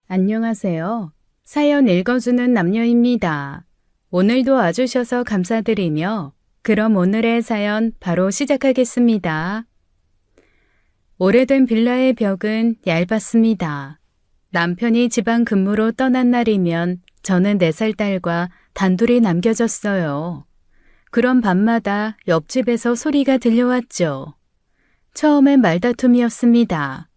안녕하세요. 사연 읽어주는 남녀입니다. 오늘도 와주셔서 감사드리며 그럼 오늘의 사연 바로 시작하겠습니다. 오래된 빌라의 벽은 얇았습니다. 남편이 지방 근무로 떠난 날이면 저는 4살 딸과 단둘이 남겨졌어요. 그런 밤마다 옆집에서 소리가 들려왔죠. 처음엔 말다툼이었습니다.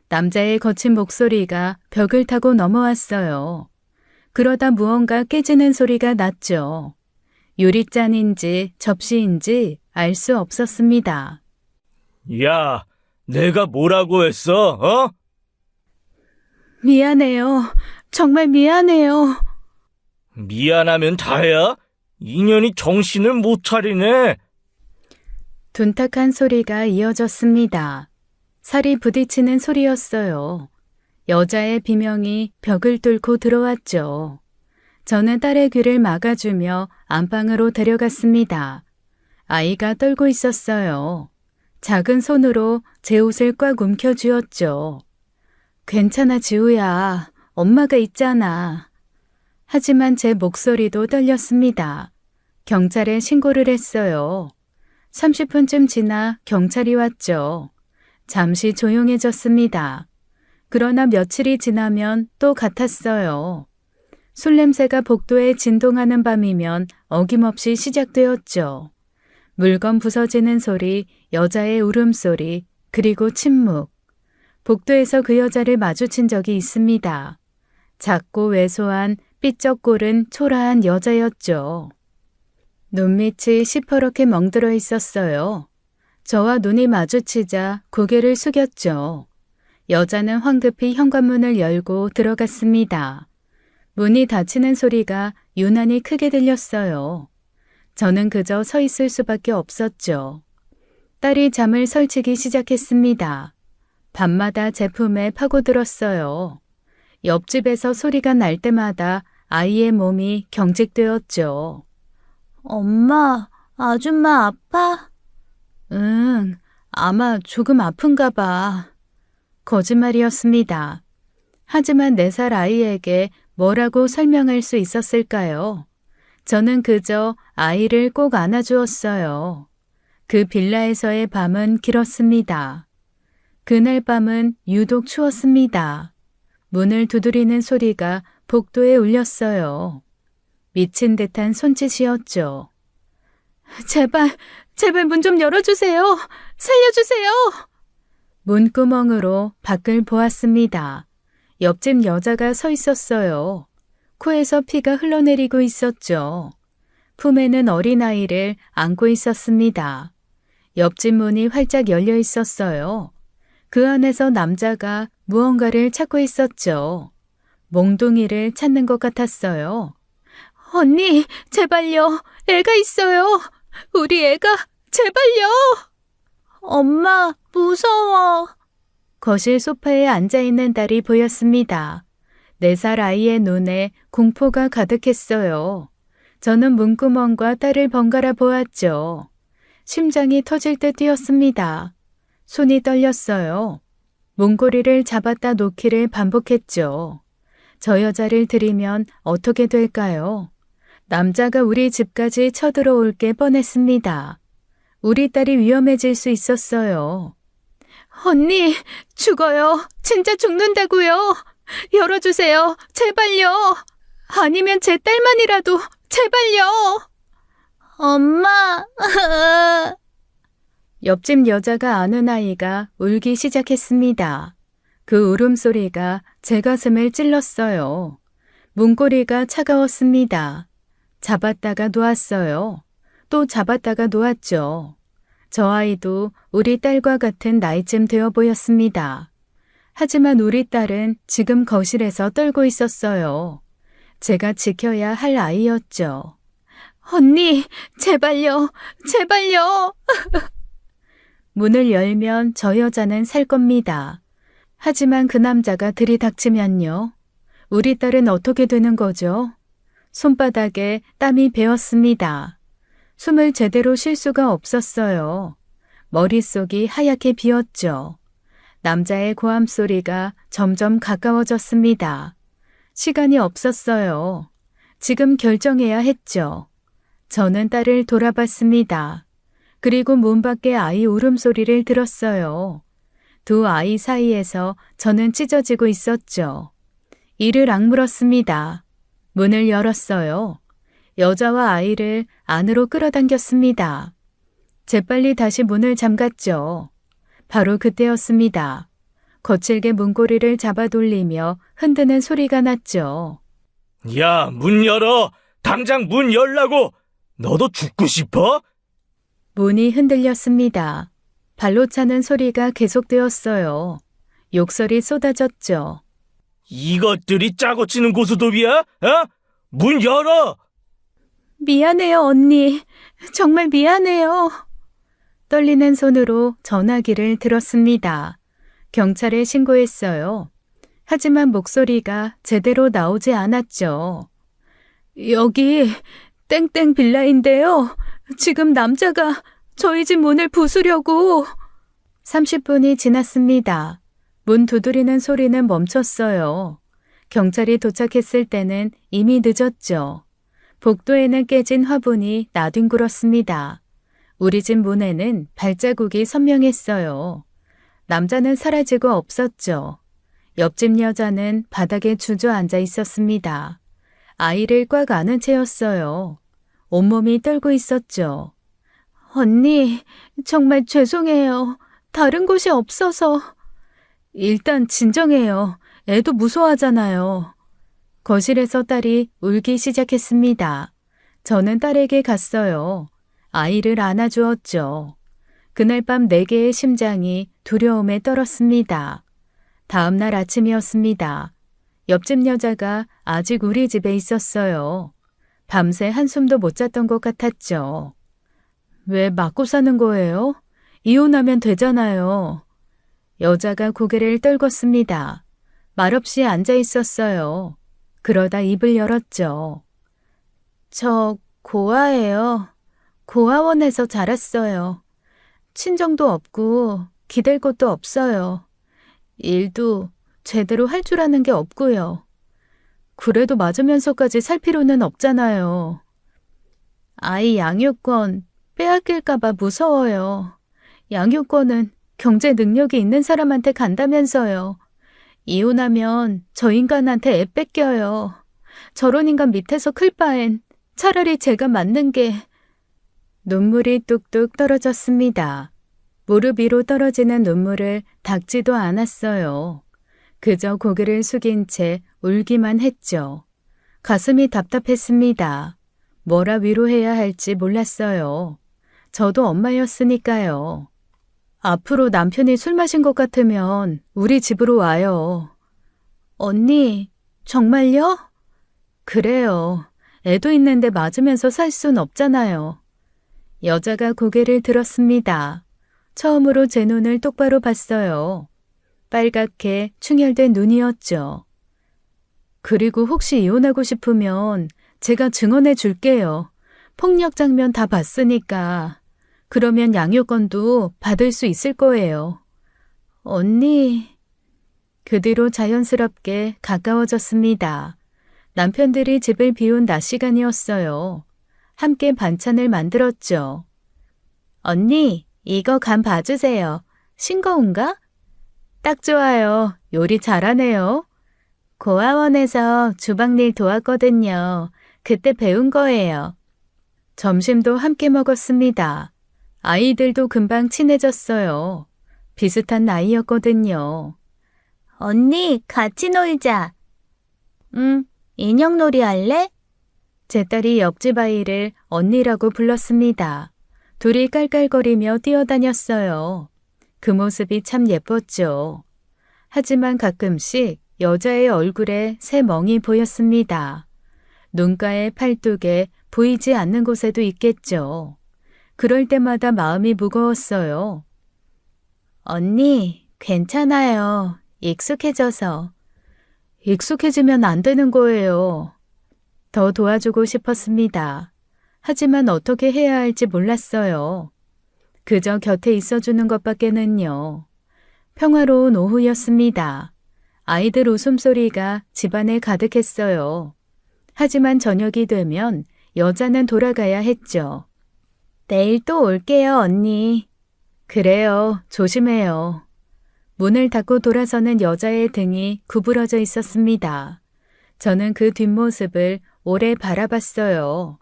남자의 거친 목소리가 벽을 타고 넘어왔어요. 그러다 무언가 깨지는 소리가 났죠. 유리잔인지 접시인지 알 수 없었습니다. 야, 내가 뭐라고 했어, 어? 미안해요. 정말 미안해요. 미안하면 다야? 인연이 정신을 못 차리네. 둔탁한 소리가 이어졌습니다. 살이 부딪히는 소리였어요. 여자의 비명이 벽을 뚫고 들어왔죠. 저는 딸의 귀를 막아주며 안방으로 데려갔습니다. 아이가 떨고 있었어요. 작은 손으로 제 옷을 꽉 움켜쥐었죠. 괜찮아, 지우야. 엄마가 있잖아. 하지만 제 목소리도 떨렸습니다. 경찰에 신고를 했어요. 30분쯤 지나 경찰이 왔죠. 잠시 조용해졌습니다. 그러나 며칠이 지나면 또 같았어요. 술 냄새가 복도에 진동하는 밤이면 어김없이 시작되었죠. 물건 부서지는 소리, 여자의 울음소리, 그리고 침묵. 복도에서 그 여자를 마주친 적이 있습니다. 작고 왜소한 삐쩍고른 초라한 여자였죠. 눈밑이 시퍼렇게 멍들어 있었어요. 저와 눈이 마주치자 고개를 숙였죠. 여자는 황급히 현관문을 열고 들어갔습니다. 문이 닫히는 소리가 유난히 크게 들렸어요. 저는 그저 서 있을 수밖에 없었죠. 딸이 잠을 설치기 시작했습니다. 밤마다 제 품에 파고들었어요. 옆집에서 소리가 날 때마다 아이의 몸이 경직되었죠. 엄마, 아줌마 아파? 응, 아마 조금 아픈가 봐. 거짓말이었습니다. 하지만 4살 아이에게 뭐라고 설명할 수 있었을까요? 저는 그저 아이를 꼭 안아주었어요. 그 빌라에서의 밤은 길었습니다. 그날 밤은 유독 추웠습니다. 문을 두드리는 소리가 복도에 울렸어요. 미친 듯한 손짓이었죠. 제발 문 좀 열어주세요. 살려주세요. 문구멍으로 밖을 보았습니다. 옆집 여자가 서 있었어요. 코에서 피가 흘러내리고 있었죠. 품에는 어린아이를 안고 있었습니다. 옆집 문이 활짝 열려 있었어요. 그 안에서 남자가 무언가를 찾고 있었죠. 몽둥이를 찾는 것 같았어요. 언니, 제발요. 애가 있어요. 우리 애가, 제발요. 엄마, 무서워. 거실 소파에 앉아있는 딸이 보였습니다. 4살 아이의 눈에 공포가 가득했어요. 저는 문구멍과 딸을 번갈아 보았죠. 심장이 터질 듯 뛰었습니다. 손이 떨렸어요. 문고리를 잡았다 놓기를 반복했죠. 저 여자를 들이면 어떻게 될까요? 남자가 우리 집까지 쳐들어올 게 뻔했습니다. 우리 딸이 위험해질 수 있었어요. 언니, 죽어요. 진짜 죽는다고요. 열어주세요. 제발요. 아니면 제 딸만이라도 제발요. 엄마. 옆집 여자가 아는 아이가 울기 시작했습니다. 그 울음소리가 제 가슴을 찔렀어요. 문고리가 차가웠습니다. 잡았다가 놓았어요. 또 잡았다가 놓았죠. 저 아이도 우리 딸과 같은 나이쯤 되어 보였습니다. 하지만 우리 딸은 지금 거실에서 떨고 있었어요. 제가 지켜야 할 아이였죠. 언니, 제발요, 제발요. 문을 열면 저 여자는 살 겁니다. 하지만 그 남자가 들이닥치면요. 우리 딸은 어떻게 되는 거죠? 손바닥에 땀이 배었습니다. 숨을 제대로 쉴 수가 없었어요. 머릿속이 하얗게 비었죠. 남자의 고함 소리가 점점 가까워졌습니다. 시간이 없었어요. 지금 결정해야 했죠. 저는 딸을 돌아봤습니다. 그리고 문 밖에 아이 울음소리를 들었어요. 두 아이 사이에서 저는 찢어지고 있었죠. 이를 악물었습니다. 문을 열었어요. 여자와 아이를 안으로 끌어당겼습니다. 재빨리 다시 문을 잠갔죠. 바로 그때였습니다. 거칠게 문고리를 잡아 돌리며 흔드는 소리가 났죠. 야, 문 열어! 당장 문 열라고! 너도 죽고 싶어? 문이 흔들렸습니다. 발로 차는 소리가 계속되었어요. 욕설이 쏟아졌죠. 이것들이 짜고 치는 고스톱이야? 어? 문 열어! 미안해요, 언니. 정말 미안해요. 떨리는 손으로 전화기를 들었습니다. 경찰에 신고했어요. 하지만 목소리가 제대로 나오지 않았죠. 여기 땡땡 빌라인데요. 지금 남자가 저희 집 문을 부수려고. 30분이 지났습니다. 문 두드리는 소리는 멈췄어요. 경찰이 도착했을 때는 이미 늦었죠. 복도에는 깨진 화분이 나뒹굴었습니다. 우리 집 문에는 발자국이 선명했어요. 남자는 사라지고 없었죠. 옆집 여자는 바닥에 주저앉아 있었습니다. 아이를 꽉 안은 채였어요. 온몸이 떨고 있었죠. 언니, 정말 죄송해요. 다른 곳이 없어서. 일단 진정해요. 애도 무서워하잖아요. 거실에서 딸이 울기 시작했습니다. 저는 딸에게 갔어요. 아이를 안아주었죠. 그날 밤 4개의 심장이 두려움에 떨었습니다. 다음 날 아침이었습니다. 옆집 여자가 아직 우리 집에 있었어요. 밤새 한숨도 못 잤던 것 같았죠. 왜 맞고 사는 거예요? 이혼하면 되잖아요. 여자가 고개를 떨궜습니다. 말없이 앉아 있었어요. 그러다 입을 열었죠. 저 고아예요. 고아원에서 자랐어요. 친정도 없고 기댈 곳도 없어요. 일도 제대로 할 줄 아는 게 없고요. 그래도 맞으면서까지 살 필요는 없잖아요. 아이 양육권 빼앗길까 봐 무서워요. 양육권은 경제 능력이 있는 사람한테 간다면서요. 이혼하면 저 인간한테 애 뺏겨요. 저런 인간 밑에서 클 바엔 차라리 제가 맞는 게. 눈물이 뚝뚝 떨어졌습니다. 무릎 위로 떨어지는 눈물을 닦지도 않았어요. 그저 고개를 숙인 채 울기만 했죠. 가슴이 답답했습니다. 뭐라 위로해야 할지 몰랐어요. 저도 엄마였으니까요. 앞으로 남편이 술 마신 것 같으면 우리 집으로 와요. 언니, 정말요? 그래요. 애도 있는데 맞으면서 살 순 없잖아요. 여자가 고개를 들었습니다. 처음으로 제 눈을 똑바로 봤어요. 빨갛게 충혈된 눈이었죠. 그리고 혹시 이혼하고 싶으면 제가 증언해 줄게요. 폭력 장면 다 봤으니까. 그러면 양육권도 받을 수 있을 거예요. 언니. 그 뒤로 자연스럽게 가까워졌습니다. 남편들이 집을 비운 낮 시간이었어요. 함께 반찬을 만들었죠. 언니, 이거 간 봐주세요. 싱거운가? 딱 좋아요. 요리 잘하네요. 고아원에서 주방일 도왔거든요. 그때 배운 거예요. 점심도 함께 먹었습니다. 아이들도 금방 친해졌어요. 비슷한 나이였거든요. 언니, 같이 놀자. 응, 인형놀이 할래? 제 딸이 옆집 아이를 언니라고 불렀습니다. 둘이 깔깔거리며 뛰어다녔어요. 그 모습이 참 예뻤죠. 하지만 가끔씩 여자의 얼굴에 새 멍이 보였습니다. 눈가에 팔뚝에 보이지 않는 곳에도 있겠죠. 그럴 때마다 마음이 무거웠어요. 언니, 괜찮아요. 익숙해져서. 익숙해지면 안 되는 거예요. 더 도와주고 싶었습니다. 하지만 어떻게 해야 할지 몰랐어요. 그저 곁에 있어주는 것밖에는요. 평화로운 오후였습니다. 아이들 웃음소리가 집안에 가득했어요. 하지만 저녁이 되면 여자는 돌아가야 했죠. 내일 또 올게요, 언니. 그래요, 조심해요. 문을 닫고 돌아서는 여자의 등이 구부러져 있었습니다. 저는 그 뒷모습을 오래 바라봤어요.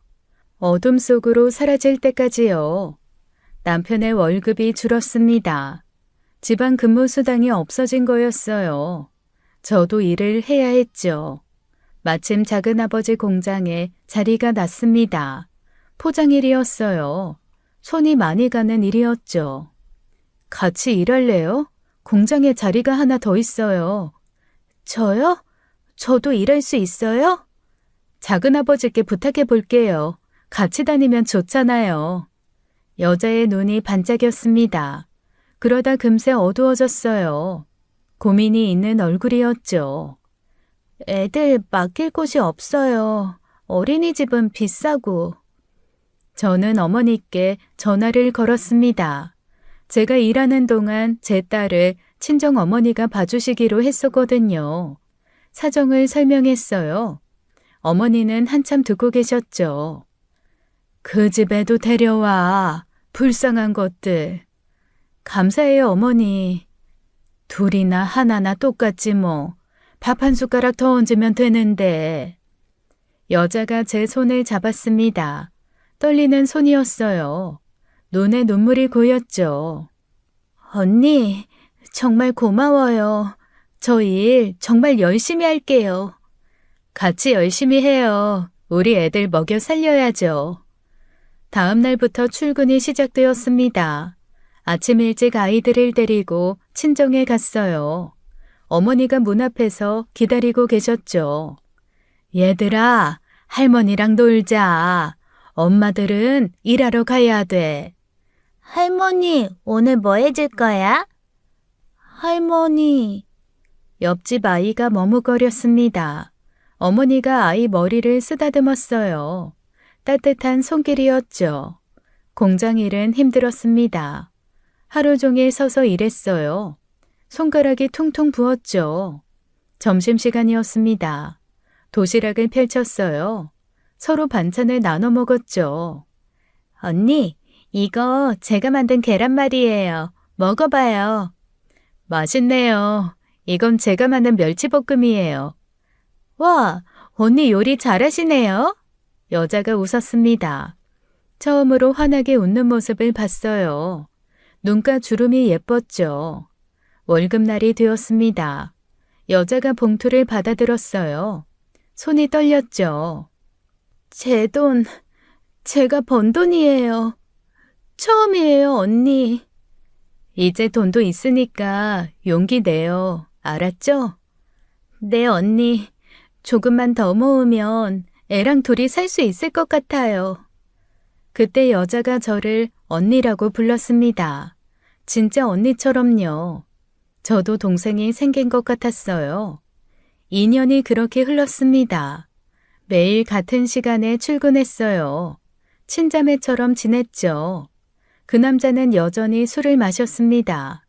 어둠 속으로 사라질 때까지요. 남편의 월급이 줄었습니다. 지방 근무 수당이 없어진 거였어요. 저도 일을 해야 했죠. 마침 작은아버지 공장에 자리가 났습니다. 포장일이었어요. 손이 많이 가는 일이었죠. 같이 일할래요? 공장에 자리가 하나 더 있어요. 저요? 저도 일할 수 있어요? 작은아버지께 부탁해 볼게요. 같이 다니면 좋잖아요. 여자의 눈이 반짝였습니다. 그러다 금세 어두워졌어요. 고민이 있는 얼굴이었죠. 애들 맡길 곳이 없어요. 어린이집은 비싸고. 저는 어머니께 전화를 걸었습니다. 제가 일하는 동안 제 딸을 친정 어머니가 봐주시기로 했었거든요. 사정을 설명했어요. 어머니는 한참 듣고 계셨죠. 그 집에도 데려와. 불쌍한 것들. 감사해요, 어머니. 둘이나 하나나 똑같지 뭐. 밥 한 숟가락 더 얹으면 되는데. 여자가 제 손을 잡았습니다. 떨리는 손이었어요. 눈에 눈물이 고였죠. 언니, 정말 고마워요. 저 일 정말 열심히 할게요. 같이 열심히 해요. 우리 애들 먹여 살려야죠. 다음 날부터 출근이 시작되었습니다. 아침 일찍 아이들을 데리고 친정에 갔어요. 어머니가 문 앞에서 기다리고 계셨죠. 얘들아, 할머니랑 놀자. 엄마들은 일하러 가야 돼. 할머니, 오늘 뭐 해줄 거야? 할머니. 옆집 아이가 머뭇거렸습니다. 어머니가 아이 머리를 쓰다듬었어요. 따뜻한 손길이었죠. 공장 일은 힘들었습니다. 하루 종일 서서 일했어요. 손가락이 퉁퉁 부었죠. 점심시간이었습니다. 도시락을 펼쳤어요. 서로 반찬을 나눠 먹었죠. 언니, 이거 제가 만든 계란말이에요. 먹어봐요. 맛있네요. 이건 제가 만든 멸치볶음이에요. 와, 언니 요리 잘하시네요. 여자가 웃었습니다. 처음으로 환하게 웃는 모습을 봤어요. 눈가 주름이 예뻤죠. 월급날이 되었습니다. 여자가 봉투를 받아들었어요. 손이 떨렸죠. 제 돈, 제가 번 돈이에요. 처음이에요, 언니. 이제 돈도 있으니까 용기 내요. 알았죠? 네, 언니. 조금만 더 모으면 애랑 둘이 살 수 있을 것 같아요. 그때 여자가 저를 언니라고 불렀습니다. 진짜 언니처럼요. 저도 동생이 생긴 것 같았어요. 2년이 그렇게 흘렀습니다. 매일 같은 시간에 출근했어요. 친자매처럼 지냈죠. 그 남자는 여전히 술을 마셨습니다.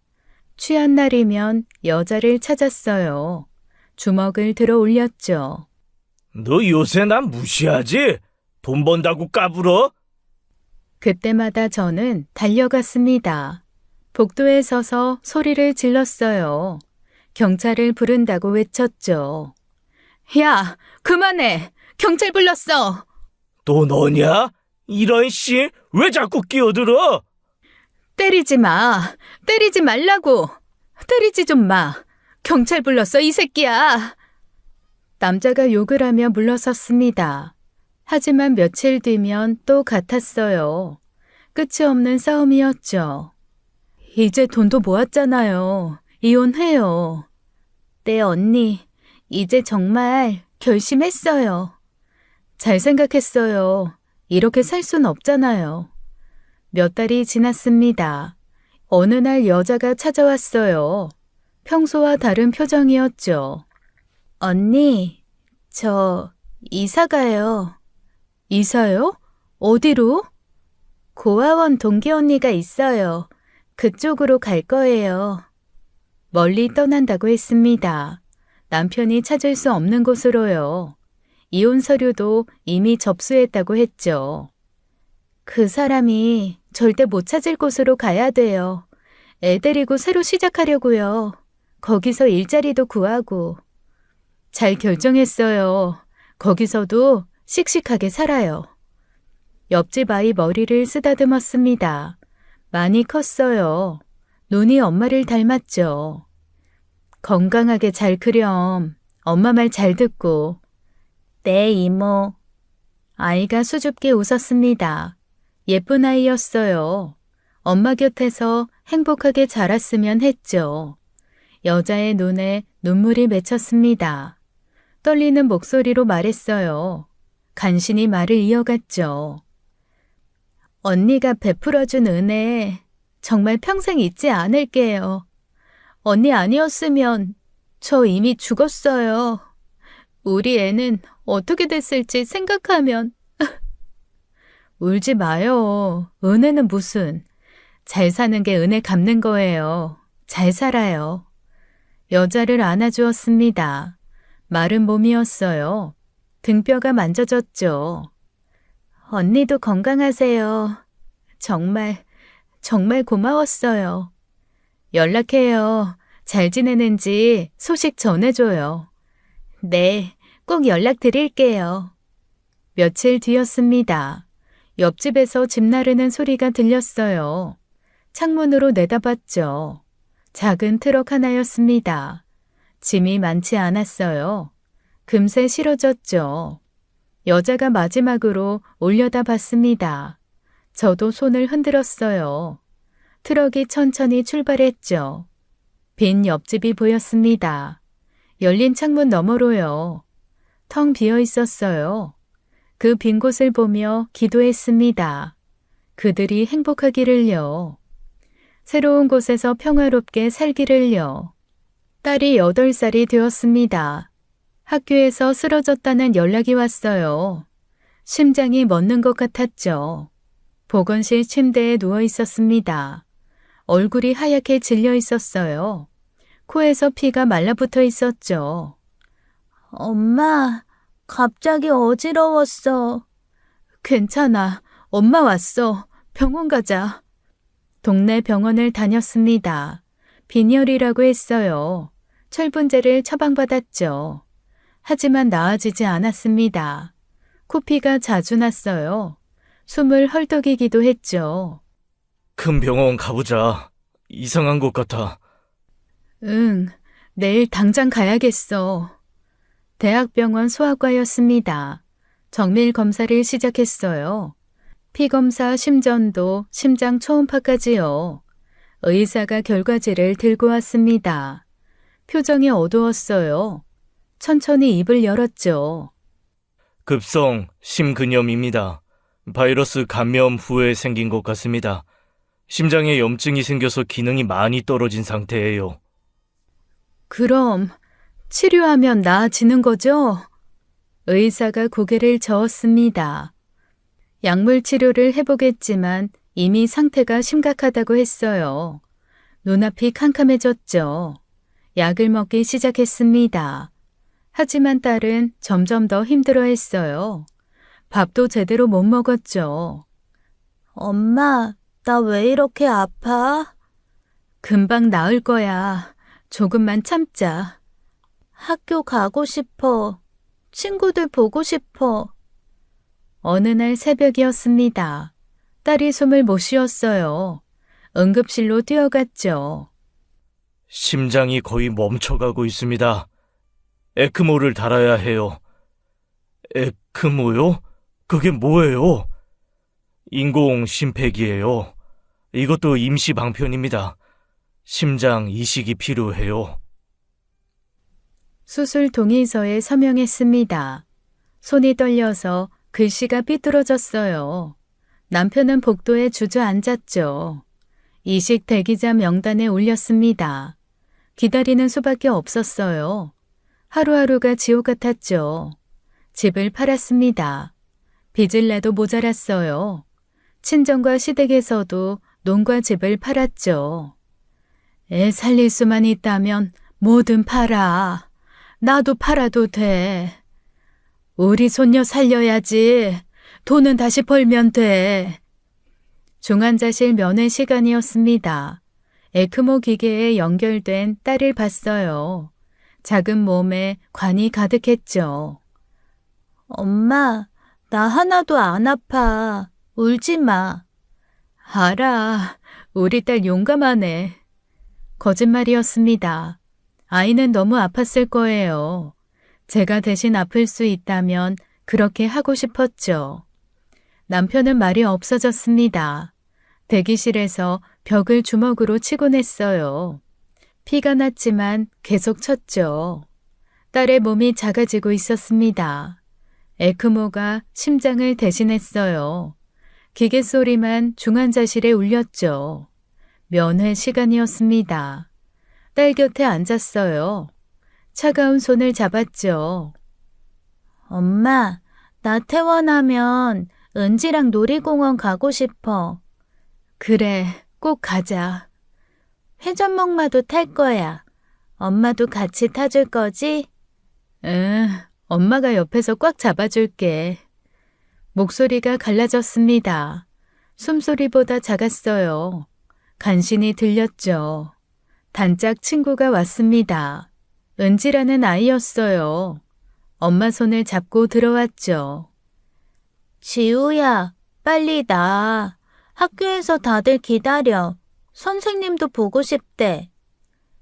취한 날이면 여자를 찾았어요. 주먹을 들어 올렸죠. 너 요새 난 무시하지? 돈 번다고 까불어? 그때마다 저는 달려갔습니다. 복도에 서서 소리를 질렀어요. 경찰을 부른다고 외쳤죠. 야, 그만해! 경찰 불렀어! 또 너냐? 이런 씨, 왜 자꾸 끼어들어? 때리지 마! 때리지 말라고! 때리지 좀 마! 경찰 불렀어, 이 새끼야! 남자가 욕을 하며 물러섰습니다. 하지만 며칠 뒤면 또 같았어요. 끝이 없는 싸움이었죠. 이제 돈도 모았잖아요. 이혼해요. 네, 언니. 이제 정말 결심했어요. 잘 생각했어요. 이렇게 살 순 없잖아요. 몇 달이 지났습니다. 어느 날 여자가 찾아왔어요. 평소와 다른 표정이었죠. 언니, 저 이사 가요. 이사요? 어디로? 고아원 동기 언니가 있어요. 그쪽으로 갈 거예요. 멀리 떠난다고 했습니다. 남편이 찾을 수 없는 곳으로요. 이혼 서류도 이미 접수했다고 했죠. 그 사람이 절대 못 찾을 곳으로 가야 돼요. 애 데리고 새로 시작하려고요. 거기서 일자리도 구하고. 잘 결정했어요. 거기서도 씩씩하게 살아요. 옆집 아이 머리를 쓰다듬었습니다. 많이 컸어요. 눈이 엄마를 닮았죠. 건강하게 잘 크렴. 엄마 말 잘 듣고. 네, 이모. 아이가 수줍게 웃었습니다. 예쁜 아이였어요. 엄마 곁에서 행복하게 자랐으면 했죠. 여자의 눈에 눈물이 맺혔습니다. 떨리는 목소리로 말했어요. 간신히 말을 이어갔죠. 언니가 베풀어준 은혜 정말 평생 잊지 않을게요. 언니 아니었으면 저 이미 죽었어요. 우리 애는 어떻게 됐을지 생각하면 울지 마요. 은혜는 무슨. 잘 사는 게 은혜 갚는 거예요. 잘 살아요. 여자를 안아주었습니다. 마른 몸이었어요. 등뼈가 만져졌죠. 언니도 건강하세요. 정말 고마웠어요. 연락해요. 잘 지내는지 소식 전해줘요. 네, 꼭 연락드릴게요. 며칠 뒤였습니다. 옆집에서 집 나르는 소리가 들렸어요. 창문으로 내다봤죠. 작은 트럭 하나였습니다. 짐이 많지 않았어요. 금세 실어졌죠. 여자가 마지막으로 올려다봤습니다. 저도 손을 흔들었어요. 트럭이 천천히 출발했죠. 빈 옆집이 보였습니다. 열린 창문 너머로요. 텅 비어 있었어요. 그 빈 곳을 보며 기도했습니다. 그들이 행복하기를요. 새로운 곳에서 평화롭게 살기를요. 딸이 8살이 되었습니다. 학교에서 쓰러졌다는 연락이 왔어요. 심장이 멎는 것 같았죠. 보건실 침대에 누워 있었습니다. 얼굴이 하얗게 질려 있었어요. 코에서 피가 말라붙어 있었죠. 엄마, 갑자기 어지러웠어. 괜찮아. 엄마 왔어. 병원 가자. 동네 병원을 다녔습니다. 빈혈이라고 했어요. 철분제를 처방받았죠. 하지만 나아지지 않았습니다. 코피가 자주 났어요. 숨을 헐떡이기도 했죠. 큰 병원 가보자. 이상한 것 같아. 응, 내일 당장 가야겠어. 대학병원 소아과였습니다. 정밀 검사를 시작했어요. 피검사, 심전도, 심장 초음파까지요. 의사가 결과지를 들고 왔습니다. 표정이 어두웠어요. 천천히 입을 열었죠. 급성 심근염입니다. 바이러스 감염 후에 생긴 것 같습니다. 심장에 염증이 생겨서 기능이 많이 떨어진 상태예요. 그럼 치료하면 나아지는 거죠? 의사가 고개를 저었습니다. 약물 치료를 해보겠지만 이미 상태가 심각하다고 했어요. 눈앞이 캄캄해졌죠. 약을 먹기 시작했습니다. 하지만 딸은 점점 더 힘들어했어요. 밥도 제대로 못 먹었죠. 엄마, 나 왜 이렇게 아파? 금방 나을 거야. 조금만 참자. 학교 가고 싶어. 친구들 보고 싶어. 어느 날 새벽이었습니다. 딸이 숨을 못 쉬었어요. 응급실로 뛰어갔죠. 심장이 거의 멈춰가고 있습니다. 에크모를 달아야 해요. 에크모요? 그게 뭐예요? 인공 심폐기예요. 이것도 임시 방편입니다. 심장 이식이 필요해요. 수술 동의서에 서명했습니다. 손이 떨려서 글씨가 삐뚤어졌어요. 남편은 복도에 주저앉았죠. 이식 대기자 명단에 올렸습니다. 기다리는 수밖에 없었어요. 하루하루가 지옥 같았죠. 집을 팔았습니다. 빚을 내도 모자랐어요. 친정과 시댁에서도 논과 집을 팔았죠. 애 살릴 수만 있다면 뭐든 팔아. 나도 팔아도 돼. 우리 손녀 살려야지. 돈은 다시 벌면 돼. 중환자실 면회 시간이었습니다. 에크모 기계에 연결된 딸을 봤어요. 작은 몸에 관이 가득했죠. 엄마, 나 하나도 안 아파. 울지 마. 알아. 우리 딸 용감하네. 거짓말이었습니다. 아이는 너무 아팠을 거예요. 제가 대신 아플 수 있다면 그렇게 하고 싶었죠. 남편은 말이 없어졌습니다. 대기실에서 벽을 주먹으로 치곤 했어요. 피가 났지만 계속 쳤죠. 딸의 몸이 작아지고 있었습니다. 에크모가 심장을 대신했어요. 기계 소리만 중환자실에 울렸죠. 면회 시간이었습니다. 딸 곁에 앉았어요. 차가운 손을 잡았죠. 엄마, 나 퇴원하면 은지랑 놀이공원 가고 싶어. 그래, 꼭 가자. 회전목마도 탈 거야. 엄마도 같이 타줄 거지? 응, 엄마가 옆에서 꽉 잡아줄게. 목소리가 갈라졌습니다. 숨소리보다 작았어요. 간신히 들렸죠. 단짝 친구가 왔습니다. 은지라는 아이였어요. 엄마 손을 잡고 들어왔죠. 지우야, 빨리 나. 학교에서 다들 기다려. 선생님도 보고 싶대.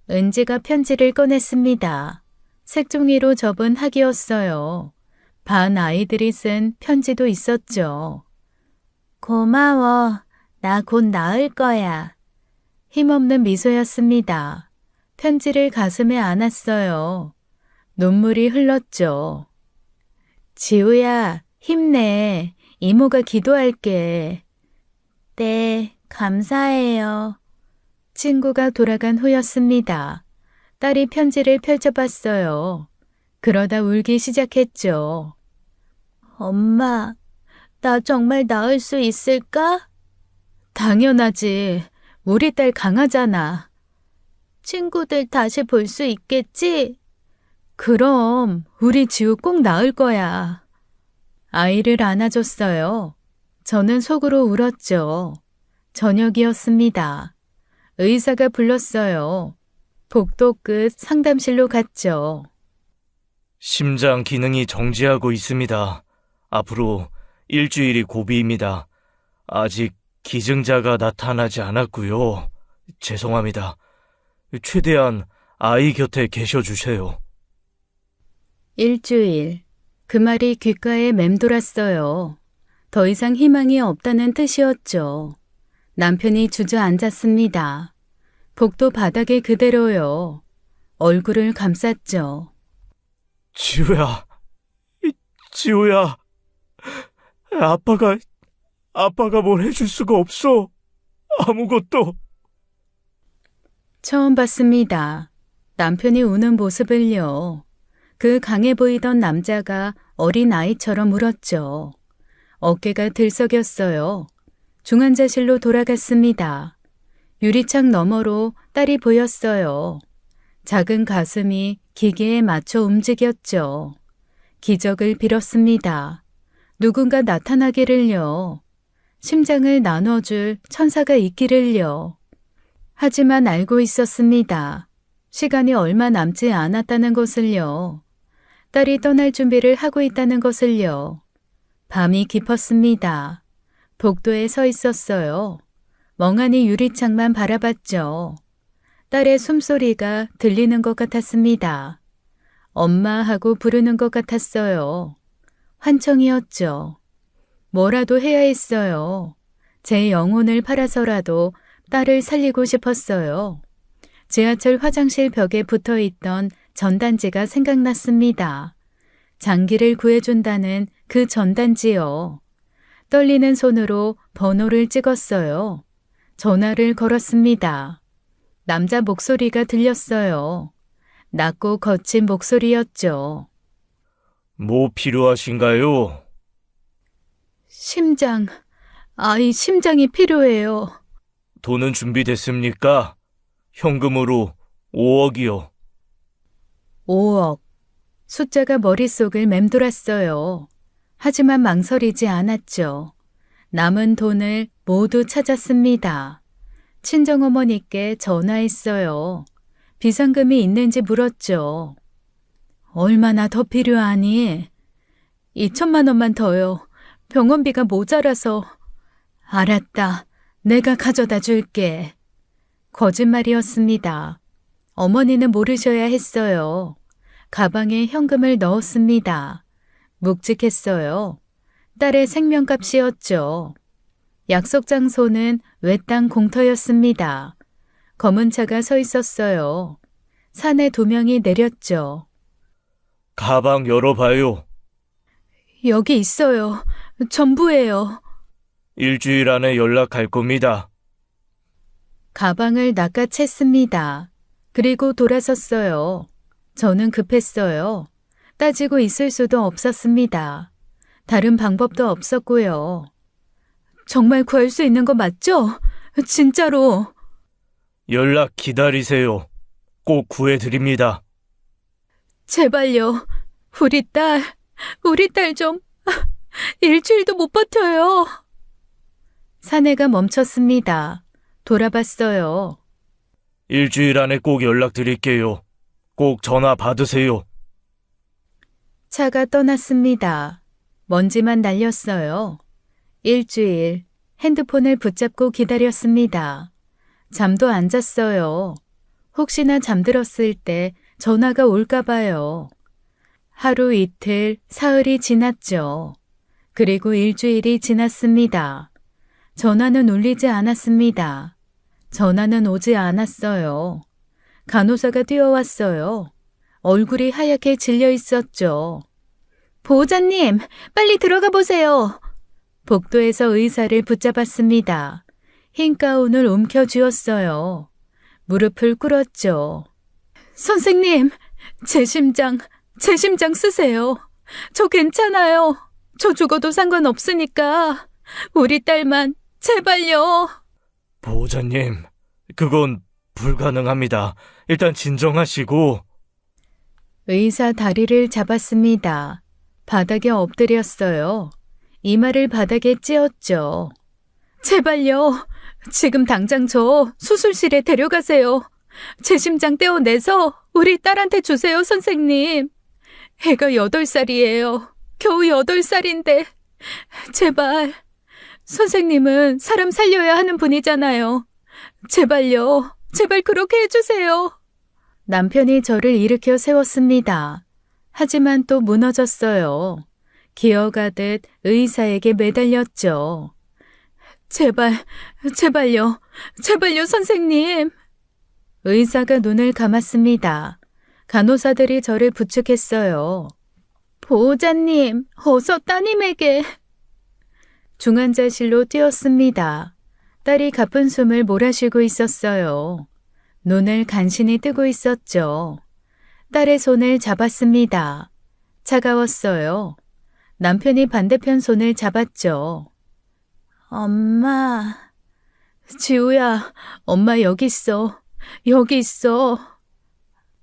은지가 편지를 꺼냈습니다. 색종이로 접은 학이었어요. 반 아이들이 쓴 편지도 있었죠. 고마워. 나 곧 나을 거야. 힘없는 미소였습니다. 편지를 가슴에 안았어요. 눈물이 흘렀죠. 지우야, 힘내. 이모가 기도할게. 네, 감사해요. 친구가 돌아간 후였습니다. 딸이 편지를 펼쳐봤어요. 그러다 울기 시작했죠. 엄마, 나 정말 나을 수 있을까? 당연하지. 우리 딸 강하잖아. 친구들 다시 볼 수 있겠지? 그럼 우리 지우 꼭 나을 거야. 아이를 안아줬어요. 저는 속으로 울었죠. 저녁이었습니다. 의사가 불렀어요. 복도 끝 상담실로 갔죠. 심장 기능이 정지하고 있습니다. 앞으로 일주일이 고비입니다. 아직 기증자가 나타나지 않았고요. 죄송합니다. 최대한 아이 곁에 계셔주세요. 일주일. 그 말이 귓가에 맴돌았어요. 더 이상 희망이 없다는 뜻이었죠. 남편이 주저앉았습니다. 복도 바닥에 그대로요. 얼굴을 감쌌죠. 지우야, 지우야. 아빠가 뭘 해줄 수가 없어. 아무것도. 처음 봤습니다. 남편이 우는 모습을요. 그 강해 보이던 남자가 어린 아이처럼 울었죠. 어깨가 들썩였어요. 중환자실로 돌아갔습니다. 유리창 너머로 딸이 보였어요. 작은 가슴이 기계에 맞춰 움직였죠. 기적을 빌었습니다. 누군가 나타나기를요. 심장을 나눠줄 천사가 있기를요. 하지만 알고 있었습니다. 시간이 얼마 남지 않았다는 것을요. 딸이 떠날 준비를 하고 있다는 것을요. 밤이 깊었습니다. 복도에 서 있었어요. 멍하니 유리창만 바라봤죠. 딸의 숨소리가 들리는 것 같았습니다. 엄마 하고 부르는 것 같았어요. 환청이었죠. 뭐라도 해야 했어요. 제 영혼을 팔아서라도 딸을 살리고 싶었어요. 지하철 화장실 벽에 붙어있던 전단지가 생각났습니다. 장기를 구해준다는 그 전단지요. 떨리는 손으로 번호를 찍었어요. 전화를 걸었습니다. 남자 목소리가 들렸어요. 낮고 거친 목소리였죠. 뭐 필요하신가요? 아이 심장이 필요해요. 돈은 준비됐습니까? 현금으로 5억이요. 5억. 숫자가 머릿속을 맴돌았어요. 하지만 망설이지 않았죠. 남은 돈을 모두 찾았습니다. 친정어머니께 전화했어요. 비상금이 있는지 물었죠. 얼마나 더 필요하니? 2천만 원만 더요. 병원비가 모자라서. 알았다. 내가 가져다 줄게. 거짓말이었습니다. 어머니는 모르셔야 했어요. 가방에 현금을 넣었습니다. 묵직했어요. 딸의 생명값이었죠. 약속 장소는 외딴 공터였습니다. 검은 차가 서 있었어요. 산에 2명이 내렸죠. 가방 열어봐요. 여기 있어요. 전부예요. 일주일 안에 연락할 겁니다. 가방을 낚아챘습니다. 그리고 돌아섰어요. 저는 급했어요. 따지고 있을 수도 없었습니다. 다른 방법도 없었고요. 정말 구할 수 있는 거 맞죠? 진짜로. 연락 기다리세요. 꼭 구해드립니다. 제발요. 우리 딸 좀. 일주일도 못 버텨요. 사내가 멈췄습니다. 돌아봤어요. 일주일 안에 꼭 연락드릴게요. 꼭 전화 받으세요. 차가 떠났습니다. 먼지만 날렸어요. 일주일 핸드폰을 붙잡고 기다렸습니다. 잠도 안 잤어요. 혹시나 잠들었을 때 전화가 올까 봐요. 하루 이틀 사흘이 지났죠. 그리고 일주일이 지났습니다. 전화는 울리지 않았습니다. 전화는 오지 않았어요. 간호사가 뛰어왔어요. 얼굴이 하얗게 질려 있었죠. 보호자님, 빨리 들어가 보세요. 복도에서 의사를 붙잡았습니다. 흰 가운을 움켜쥐었어요. 무릎을 꿇었죠. 선생님, 제 심장 쓰세요. 저 괜찮아요. 저 죽어도 상관없으니까. 우리 딸만 제발요. 보호자님, 그건 불가능합니다. 일단 진정하시고. 의사 다리를 잡았습니다. 바닥에 엎드렸어요. 이마를 바닥에 찧었죠. 제발요. 지금 당장 저 수술실에 데려가세요. 제 심장 떼어내서 우리 딸한테 주세요, 선생님. 애가 8살이에요. 겨우 8살인데. 제발. 선생님은 사람 살려야 하는 분이잖아요. 제발요. 제발 그렇게 해주세요. 남편이 저를 일으켜 세웠습니다. 하지만 또 무너졌어요. 기어가듯 의사에게 매달렸죠. 제발요. 제발요, 선생님. 의사가 눈을 감았습니다. 간호사들이 저를 부축했어요. 보호자님, 어서 따님에게. 중환자실로 뛰었습니다. 딸이 가쁜 숨을 몰아쉬고 있었어요. 눈을 간신히 뜨고 있었죠. 딸의 손을 잡았습니다. 차가웠어요. 남편이 반대편 손을 잡았죠. 엄마. 지우야, 엄마 여기 있어. 여기 있어.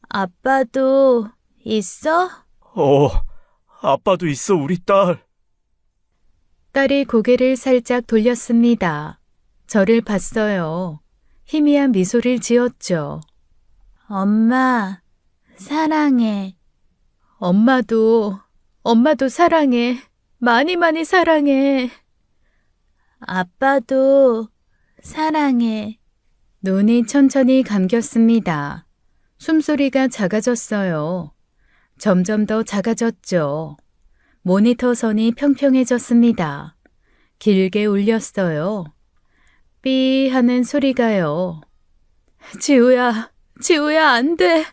아빠도 있어? 아빠도 있어, 우리 딸. 딸이 고개를 살짝 돌렸습니다. 저를 봤어요. 희미한 미소를 지었죠. 엄마, 사랑해. 엄마도 사랑해. 많이 사랑해. 아빠도 사랑해. 눈이 천천히 감겼습니다. 숨소리가 작아졌어요. 점점 더 작아졌죠. 모니터 선이 평평해졌습니다. 길게 울렸어요. 삐 하는 소리가요. 지우야, 안 돼.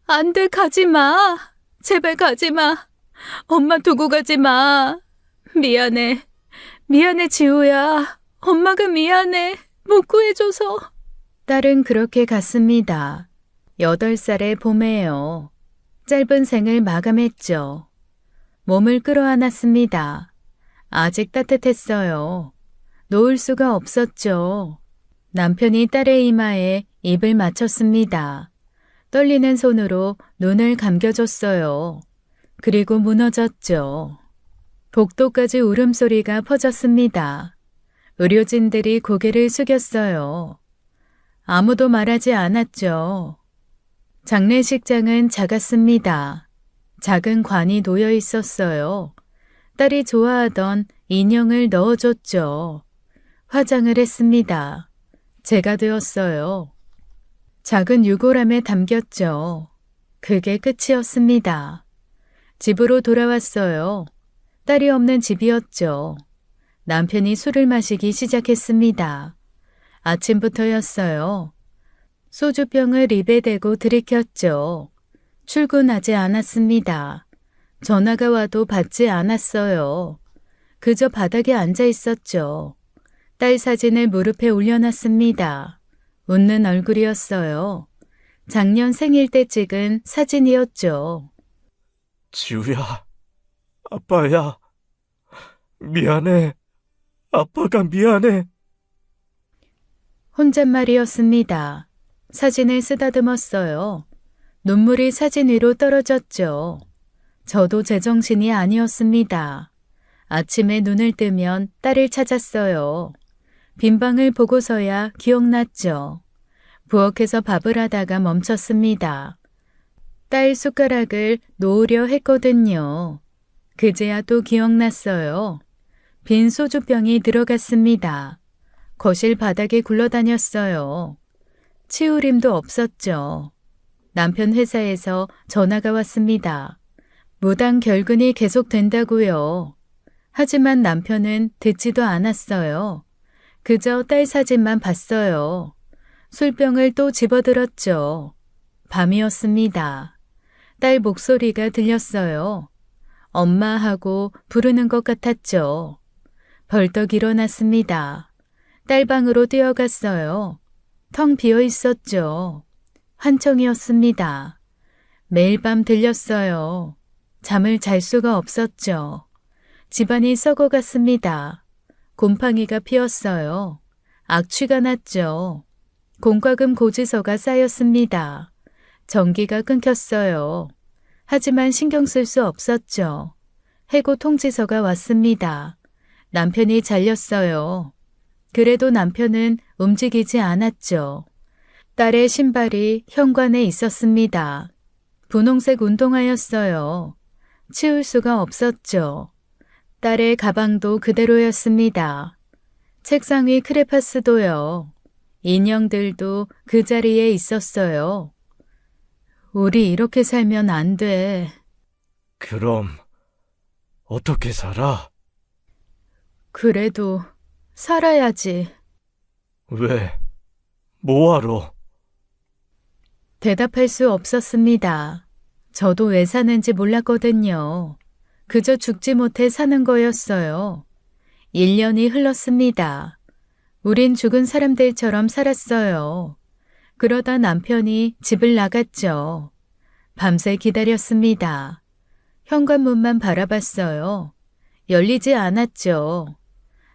안 돼, 가지 마. 제발 가지 마. 엄마 두고 가지 마. 미안해, 지우야. 엄마가 미안해. 못 구해줘서. 딸은 그렇게 갔습니다. 8살의 봄에요. 짧은 생을 마감했죠. 몸을 끌어안았습니다. 아직 따뜻했어요. 놓을 수가 없었죠. 남편이 딸의 이마에 입을 맞췄습니다. 떨리는 손으로 눈을 감겨줬어요. 그리고 무너졌죠. 복도까지 울음소리가 퍼졌습니다. 의료진들이 고개를 숙였어요. 아무도 말하지 않았죠. 장례식장은 작았습니다. 작은 관이 놓여 있었어요. 딸이 좋아하던 인형을 넣어줬죠. 화장을 했습니다. 제가 되었어요. 작은 유골함에 담겼죠. 그게 끝이었습니다. 집으로 돌아왔어요. 딸이 없는 집이었죠. 남편이 술을 마시기 시작했습니다. 아침부터였어요. 소주병을 입에 대고 들이켰죠. 출근하지 않았습니다. 전화가 와도 받지 않았어요. 그저 바닥에 앉아 있었죠. 딸 사진을 무릎에 올려놨습니다. 웃는 얼굴이었어요. 작년 생일 때 찍은 사진이었죠. 지우야, 아빠야. 미안해. 아빠가 미안해. 혼잣말이었습니다. 사진을 쓰다듬었어요. 눈물이 사진 위로 떨어졌죠. 저도 제정신이 아니었습니다. 아침에 눈을 뜨면 딸을 찾았어요. 빈 방을 보고서야 기억났죠. 부엌에서 밥을 하다가 멈췄습니다. 딸 숟가락을 놓으려 했거든요. 그제야 또 기억났어요. 빈 소주병이 들어갔습니다. 거실 바닥에 굴러다녔어요. 치울 힘도 없었죠. 남편 회사에서 전화가 왔습니다. 무단 결근이 계속된다고요. 하지만 남편은 듣지도 않았어요. 그저 딸 사진만 봤어요. 술병을 또 집어들었죠. 밤이었습니다. 딸 목소리가 들렸어요. 엄마 하고 부르는 것 같았죠. 벌떡 일어났습니다. 딸 방으로 뛰어갔어요. 텅 비어 있었죠. 환청이었습니다. 매일 밤 들렸어요. 잠을 잘 수가 없었죠. 집안이 썩어갔습니다. 곰팡이가 피었어요. 악취가 났죠. 공과금 고지서가 쌓였습니다. 전기가 끊겼어요. 하지만 신경 쓸 수 없었죠. 해고 통지서가 왔습니다. 남편이 잘렸어요. 그래도 남편은 움직이지 않았죠. 딸의 신발이 현관에 있었습니다. 분홍색 운동화였어요. 치울 수가 없었죠. 딸의 가방도 그대로였습니다. 책상 위 크레파스도요. 인형들도 그 자리에 있었어요. 우리 이렇게 살면 안 돼. 그럼 어떻게 살아? 그래도 살아야지. 왜? 뭐하러? 대답할 수 없었습니다. 저도 왜 사는지 몰랐거든요. 그저 죽지 못해 사는 거였어요. 1년이 흘렀습니다. 우린 죽은 사람들처럼 살았어요. 그러다 남편이 집을 나갔죠. 밤새 기다렸습니다. 현관문만 바라봤어요. 열리지 않았죠.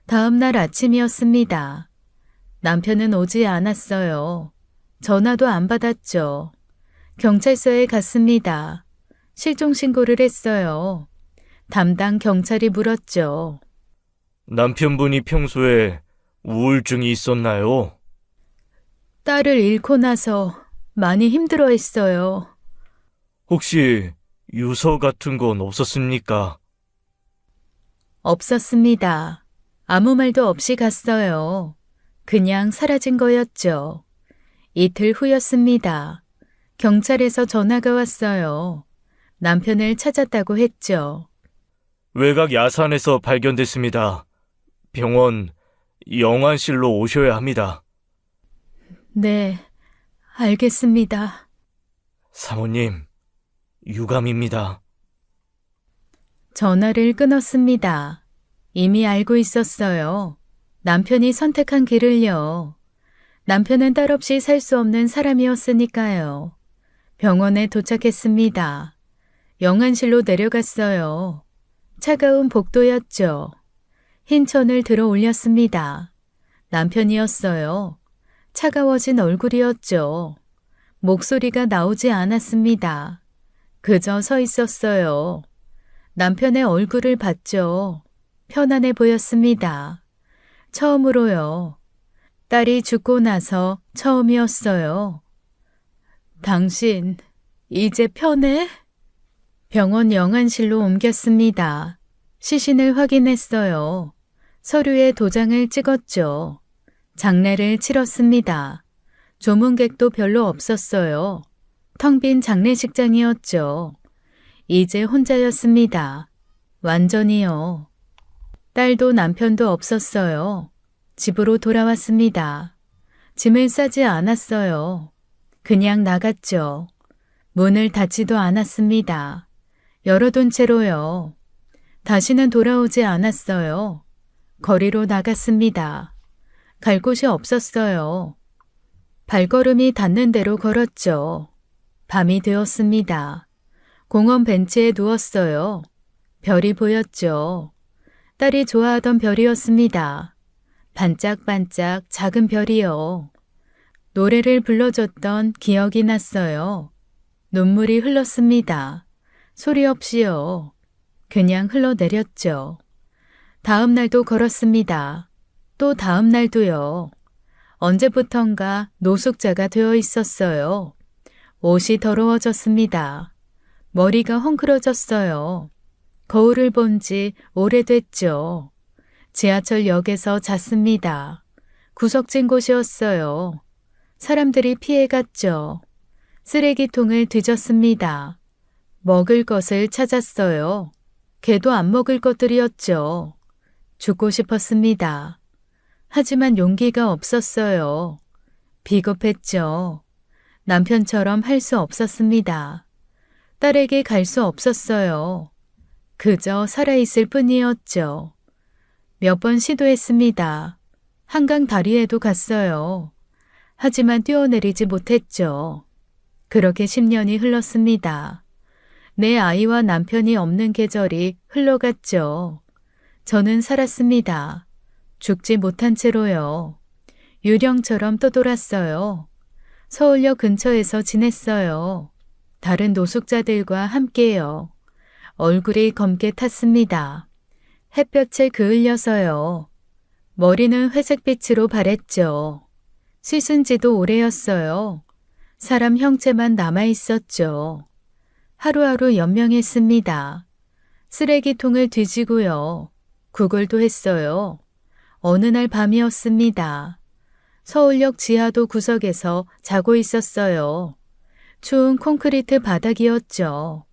다음 날 아침이었습니다. 남편은 오지 않았어요. 전화도 안 받았죠. 경찰서에 갔습니다. 실종 신고를 했어요. 담당 경찰이 물었죠. 남편분이 평소에 우울증이 있었나요? 딸을 잃고 나서 많이 힘들어했어요. 혹시 유서 같은 건 없었습니까? 없었습니다. 아무 말도 없이 갔어요. 그냥 사라진 거였죠. 이틀 후였습니다. 경찰에서 전화가 왔어요. 남편을 찾았다고 했죠. 외곽 야산에서 발견됐습니다. 병원 영안실로 오셔야 합니다. 네, 알겠습니다. 사모님, 유감입니다. 전화를 끊었습니다. 이미 알고 있었어요. 남편이 선택한 길을요. 남편은 딸 없이 살 수 없는 사람이었으니까요. 병원에 도착했습니다. 영안실로 내려갔어요. 차가운 복도였죠. 흰 천을 들어 올렸습니다. 남편이었어요. 차가워진 얼굴이었죠. 목소리가 나오지 않았습니다. 그저 서 있었어요. 남편의 얼굴을 봤죠. 편안해 보였습니다. 처음으로요. 딸이 죽고 나서 처음이었어요. 당신, 이제 편해? 병원 영안실로 옮겼습니다. 시신을 확인했어요. 서류에 도장을 찍었죠. 장례를 치렀습니다. 조문객도 별로 없었어요. 텅 빈 장례식장이었죠. 이제 혼자였습니다. 완전히요. 딸도 남편도 없었어요. 집으로 돌아왔습니다. 짐을 싸지 않았어요. 그냥 나갔죠. 문을 닫지도 않았습니다. 열어둔 채로요. 다시는 돌아오지 않았어요. 거리로 나갔습니다. 갈 곳이 없었어요. 발걸음이 닿는 대로 걸었죠. 밤이 되었습니다. 공원 벤치에 누웠어요. 별이 보였죠. 딸이 좋아하던 별이었습니다. 반짝반짝 작은 별이요. 노래를 불러줬던 기억이 났어요. 눈물이 흘렀습니다. 소리 없이요. 그냥 흘러내렸죠. 다음 날도 걸었습니다. 또 다음 날도요. 언제부턴가 노숙자가 되어 있었어요. 옷이 더러워졌습니다. 머리가 헝클어졌어요. 거울을 본 지 오래됐죠. 지하철역에서 잤습니다. 구석진 곳이었어요. 사람들이 피해갔죠. 쓰레기통을 뒤졌습니다. 먹을 것을 찾았어요. 개도 안 먹을 것들이었죠. 죽고 싶었습니다. 하지만 용기가 없었어요. 비겁했죠. 남편처럼 할 수 없었습니다. 딸에게 갈 수 없었어요. 그저 살아있을 뿐이었죠. 몇 번 시도했습니다. 한강 다리에도 갔어요. 하지만 뛰어내리지 못했죠. 그렇게 10년이 흘렀습니다. 내 아이와 남편이 없는 계절이 흘러갔죠. 저는 살았습니다. 죽지 못한 채로요. 유령처럼 떠돌았어요. 서울역 근처에서 지냈어요. 다른 노숙자들과 함께요. 얼굴이 검게 탔습니다. 햇볕에 그을려서요. 머리는 회색빛으로 바랬죠. 씻은 지도 오래였어요. 사람 형체만 남아있었죠. 하루하루 연명했습니다. 쓰레기통을 뒤지고요. 구걸도 했어요. 어느 날 밤이었습니다. 서울역 지하도 구석에서 자고 있었어요. 추운 콘크리트 바닥이었죠.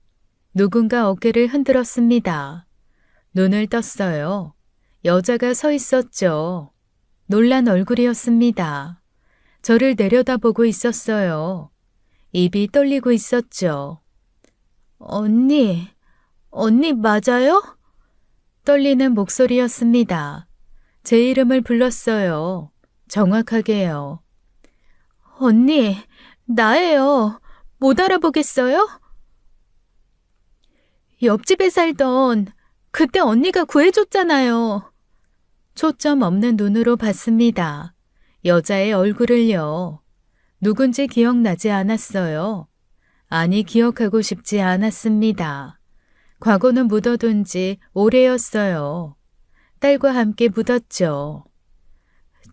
누군가 어깨를 흔들었습니다. 눈을 떴어요. 여자가 서 있었죠. 놀란 얼굴이었습니다. 저를 내려다보고 있었어요. 입이 떨리고 있었죠. 언니 맞아요? 떨리는 목소리였습니다. 제 이름을 불렀어요. 정확하게요. 언니, 나예요. 못 알아보겠어요? 옆집에 살던 그때 언니가 구해줬잖아요. 초점 없는 눈으로 봤습니다. 여자의 얼굴을요. 누군지 기억나지 않았어요. 아니, 기억하고 싶지 않았습니다. 과거는 묻어둔 지 오래였어요. 딸과 함께 묻었죠.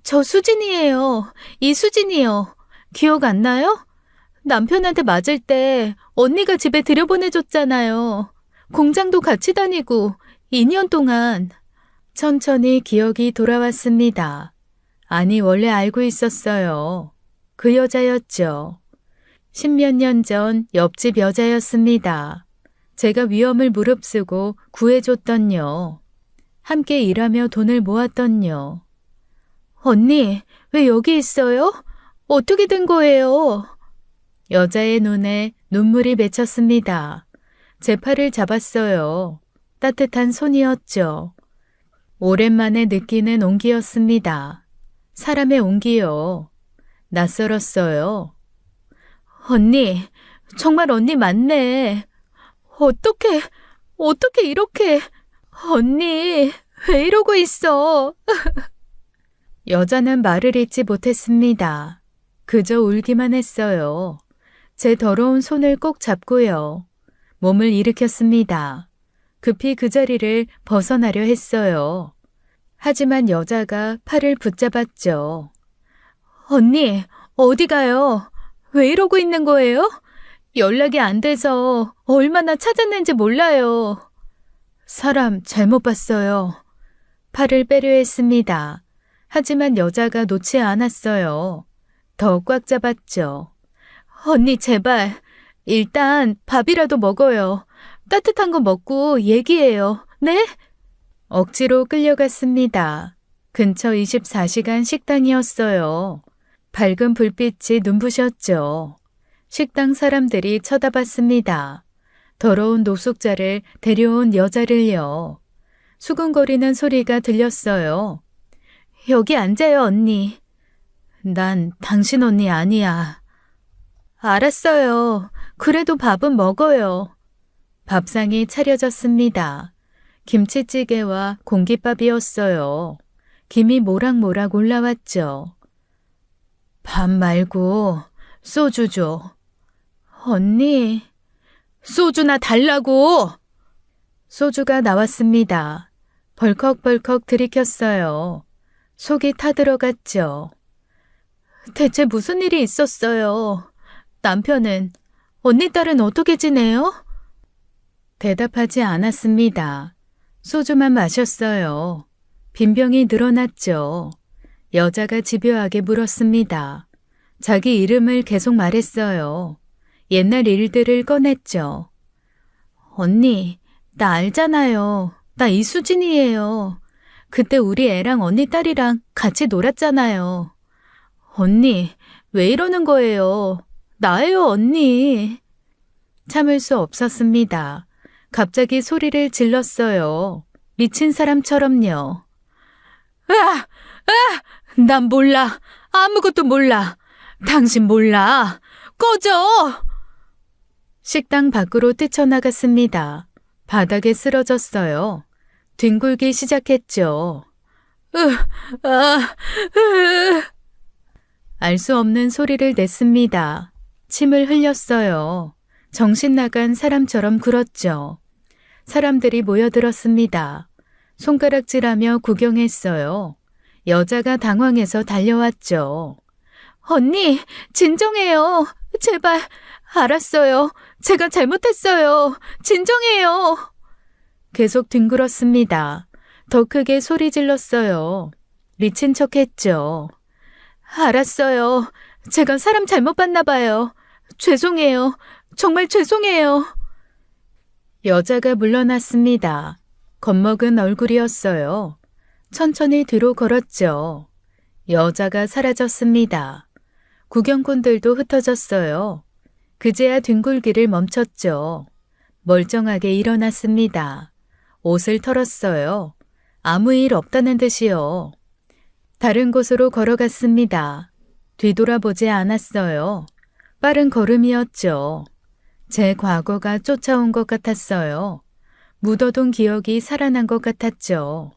저 수진이에요. 이수진이요. 기억 안 나요? 남편한테 맞을 때 언니가 집에 들여보내줬잖아요. 공장도 같이 다니고 2년 동안. 천천히 기억이 돌아왔습니다. 아니, 원래 알고 있었어요. 그 여자였죠. 10몇 년 전 옆집 여자였습니다. 제가 위험을 무릅쓰고 구해줬던요. 함께 일하며 돈을 모았던요. 언니, 왜 여기 있어요? 어떻게 된 거예요? 여자의 눈에 눈물이 맺혔습니다. 제 팔을 잡았어요. 따뜻한 손이었죠. 오랜만에 느끼는 온기였습니다. 사람의 온기요. 낯설었어요. 언니, 정말 언니 맞네. 어떻게 이렇게. 언니, 왜 이러고 있어? 여자는 말을 잇지 못했습니다. 그저 울기만 했어요. 제 더러운 손을 꼭 잡고요. 몸을 일으켰습니다. 급히 그 자리를 벗어나려 했어요. 하지만 여자가 팔을 붙잡았죠. 언니, 어디 가요? 왜 이러고 있는 거예요? 연락이 안 돼서 얼마나 찾았는지 몰라요. 사람 잘못 봤어요. 팔을 빼려 했습니다. 하지만 여자가 놓지 않았어요. 더 꽉 잡았죠. 언니 제발 일단 밥이라도 먹어요. 따뜻한 거 먹고 얘기해요. 네? 억지로 끌려갔습니다. 근처 24시간 식당이었어요. 밝은 불빛이 눈부셨죠. 식당 사람들이 쳐다봤습니다. 더러운 노숙자를 데려온 여자를요. 수근거리는 소리가 들렸어요. 여기 앉아요, 언니. 난 당신 언니 아니야. 알았어요. 그래도 밥은 먹어요. 밥상이 차려졌습니다. 김치찌개와 공깃밥이었어요. 김이 모락모락 올라왔죠. 밥 말고 소주 줘. 언니, 소주나 달라고! 소주가 나왔습니다. 벌컥벌컥 들이켰어요. 속이 타들어갔죠. 대체 무슨 일이 있었어요? 남편은, 언니 딸은 어떻게 지내요? 대답하지 않았습니다. 소주만 마셨어요. 빈병이 늘어났죠. 여자가 집요하게 물었습니다. 자기 이름을 계속 말했어요. 옛날 일들을 꺼냈죠. 언니, 나 알잖아요. 나 이수진이에요. 그때 우리 애랑 언니 딸이랑 같이 놀았잖아요. 언니, 왜 이러는 거예요? 나예요, 언니. 참을 수 없었습니다. 갑자기 소리를 질렀어요. 미친 사람처럼요. 난 몰라. 아무것도 몰라. 당신 몰라. 꺼져! 식당 밖으로 뛰쳐나갔습니다. 바닥에 쓰러졌어요. 뒹굴기 시작했죠. 알 수 없는 소리를 냈습니다. 침을 흘렸어요. 정신 나간 사람처럼 굴었죠. 사람들이 모여들었습니다. 손가락질하며 구경했어요. 여자가 당황해서 달려왔죠. 언니, 진정해요. 제발. 알았어요. 제가 잘못했어요. 진정해요. 계속 뒹굴었습니다. 더 크게 소리 질렀어요. 미친 척했죠. 알았어요. 제가 사람 잘못 봤나 봐요. 죄송해요. 정말 죄송해요. 여자가 물러났습니다. 겁먹은 얼굴이었어요. 천천히 뒤로 걸었죠. 여자가 사라졌습니다. 구경꾼들도 흩어졌어요. 그제야 뒹굴기를 멈췄죠. 멀쩡하게 일어났습니다. 옷을 털었어요. 아무 일 없다는 듯이요. 다른 곳으로 걸어갔습니다. 뒤돌아보지 않았어요. 빠른 걸음이었죠. 제 과거가 쫓아온 것 같았어요. 묻어둔 기억이 살아난 것 같았죠.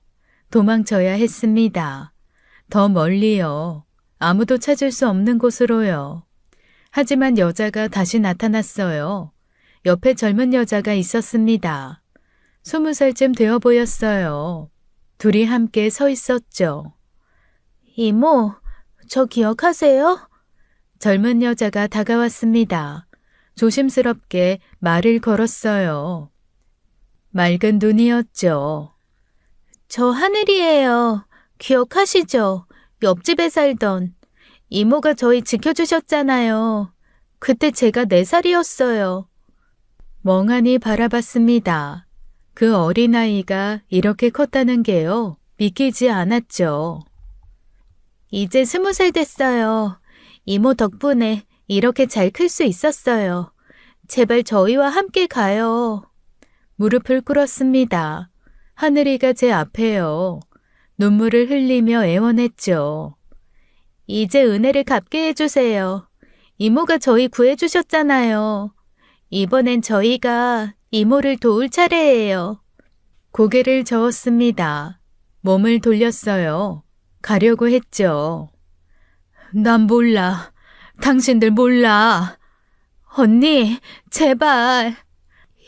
도망쳐야 했습니다. 더 멀리요. 아무도 찾을 수 없는 곳으로요. 하지만 여자가 다시 나타났어요. 옆에 젊은 여자가 있었습니다. 20살쯤 되어 보였어요. 둘이 함께 서 있었죠. 이모, 저 기억하세요? 젊은 여자가 다가왔습니다. 조심스럽게 말을 걸었어요. 맑은 눈이었죠. 저 하늘이에요. 기억하시죠? 옆집에 살던. 이모가 저희 지켜주셨잖아요. 그때 제가 4살이었어요. 멍하니 바라봤습니다. 그 어린아이가 이렇게 컸다는 게요. 믿기지 않았죠. 이제 20살 됐어요. 이모 덕분에 이렇게 잘 클 수 있었어요. 제발 저희와 함께 가요. 무릎을 꿇었습니다. 하늘이가 제 앞에요. 눈물을 흘리며 애원했죠. 이제 은혜를 갚게 해주세요. 이모가 저희 구해주셨잖아요. 이번엔 저희가 이모를 도울 차례예요. 고개를 저었습니다. 몸을 돌렸어요. 가려고 했죠. 난 몰라. 당신들 몰라. 언니, 제발.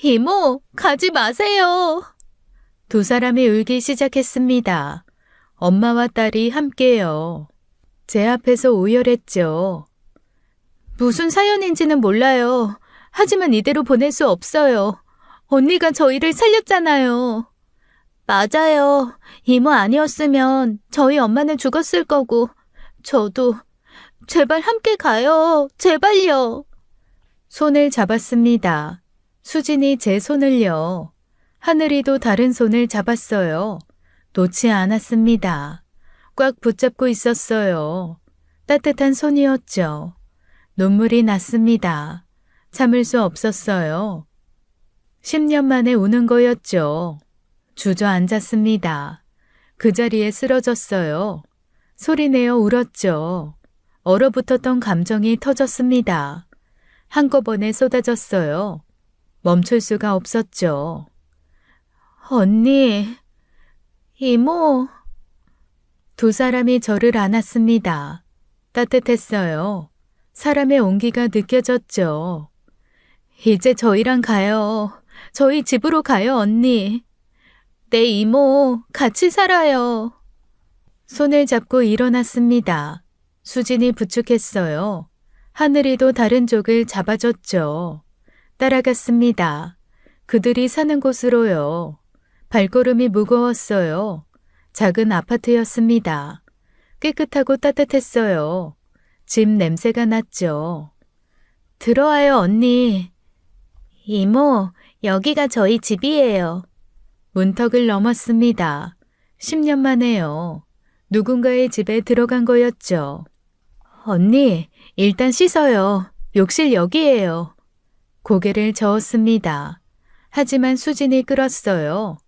이모, 가지 마세요. 두 사람이 울기 시작했습니다. 엄마와 딸이 함께요. 제 앞에서 오열했죠. 무슨 사연인지는 몰라요. 하지만 이대로 보낼 수 없어요. 언니가 저희를 살렸잖아요. 맞아요. 이모 아니었으면 저희 엄마는 죽었을 거고, 저도 제발 함께 가요. 제발요. 손을 잡았습니다. 수진이 제 손을요. 하늘이도 다른 손을 잡았어요. 놓지 않았습니다. 꽉 붙잡고 있었어요. 따뜻한 손이었죠. 눈물이 났습니다. 참을 수 없었어요. 10년 만에 우는 거였죠. 주저앉았습니다. 그 자리에 쓰러졌어요. 소리내어 울었죠. 얼어붙었던 감정이 터졌습니다. 한꺼번에 쏟아졌어요. 멈출 수가 없었죠. 언니, 이모. 두 사람이 저를 안았습니다. 따뜻했어요. 사람의 온기가 느껴졌죠. 이제 저희랑 가요. 저희 집으로 가요, 언니. 네, 이모, 같이 살아요. 손을 잡고 일어났습니다. 수진이 부축했어요. 하늘이도 다른 쪽을 잡아줬죠. 따라갔습니다. 그들이 사는 곳으로요. 발걸음이 무거웠어요. 작은 아파트였습니다. 깨끗하고 따뜻했어요. 집 냄새가 났죠. 들어와요, 언니. 이모, 여기가 저희 집이에요. 문턱을 넘었습니다. 10년 만에요. 누군가의 집에 들어간 거였죠. 언니, 일단 씻어요. 욕실 여기예요. 고개를 저었습니다. 하지만 수진이 끌었어요.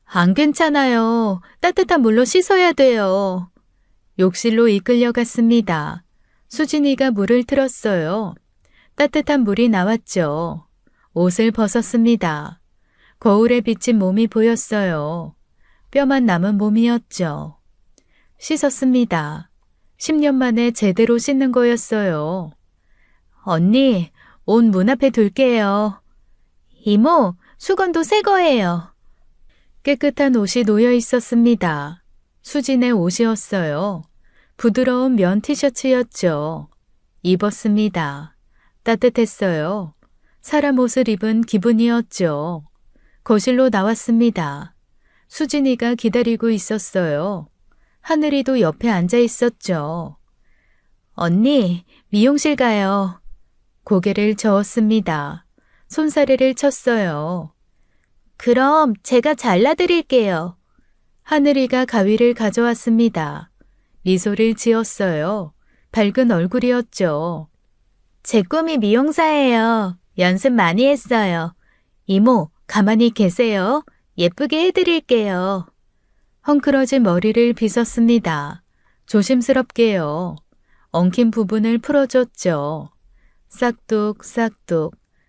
안 괜찮아요. 따뜻한 물로 씻어야 돼요. 욕실로 이끌려갔습니다. 수진이가 물을 틀었어요. 따뜻한 물이 나왔죠. 옷을 벗었습니다. 거울에 비친 몸이 보였어요. 뼈만 남은 몸이었죠. 씻었습니다. 10년 만에 제대로 씻는 거였어요. 언니, 옷 문 앞에 둘게요. 이모, 수건도 새 거예요. 깨끗한 옷이 놓여 있었습니다. 수진의 옷이었어요. 부드러운 면 티셔츠였죠. 입었습니다. 따뜻했어요. 사람 옷을 입은 기분이었죠. 거실로 나왔습니다. 수진이가 기다리고 있었어요. 하늘이도 옆에 앉아 있었죠. 언니, 미용실 가요. 고개를 저었습니다. 손사래를 쳤어요. 그럼 제가 잘라드릴게요. 하늘이가 가위를 가져왔습니다. 미소를 지었어요. 밝은 얼굴이었죠. 제 꿈이 미용사예요. 연습 많이 했어요. 이모, 가만히 계세요. 예쁘게 해드릴게요. 헝클어진 머리를 빗었습니다. 조심스럽게요. 엉킨 부분을 풀어줬죠. 싹둑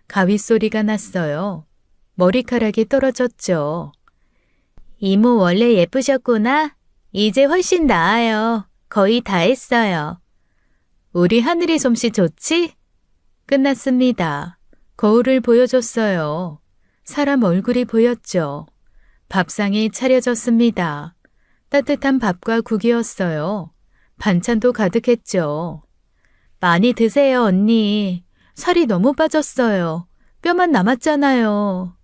가위 소리가 났어요. 머리카락이 떨어졌죠. 이모 원래 예쁘셨구나. 이제 훨씬 나아요. 거의 다 했어요. 우리 하늘이 솜씨 좋지? 끝났습니다. 거울을 보여줬어요. 사람 얼굴이 보였죠. 밥상이 차려졌습니다. 따뜻한 밥과 국이었어요. 반찬도 가득했죠. 많이 드세요, 언니. 살이 너무 빠졌어요. 뼈만 남았잖아요.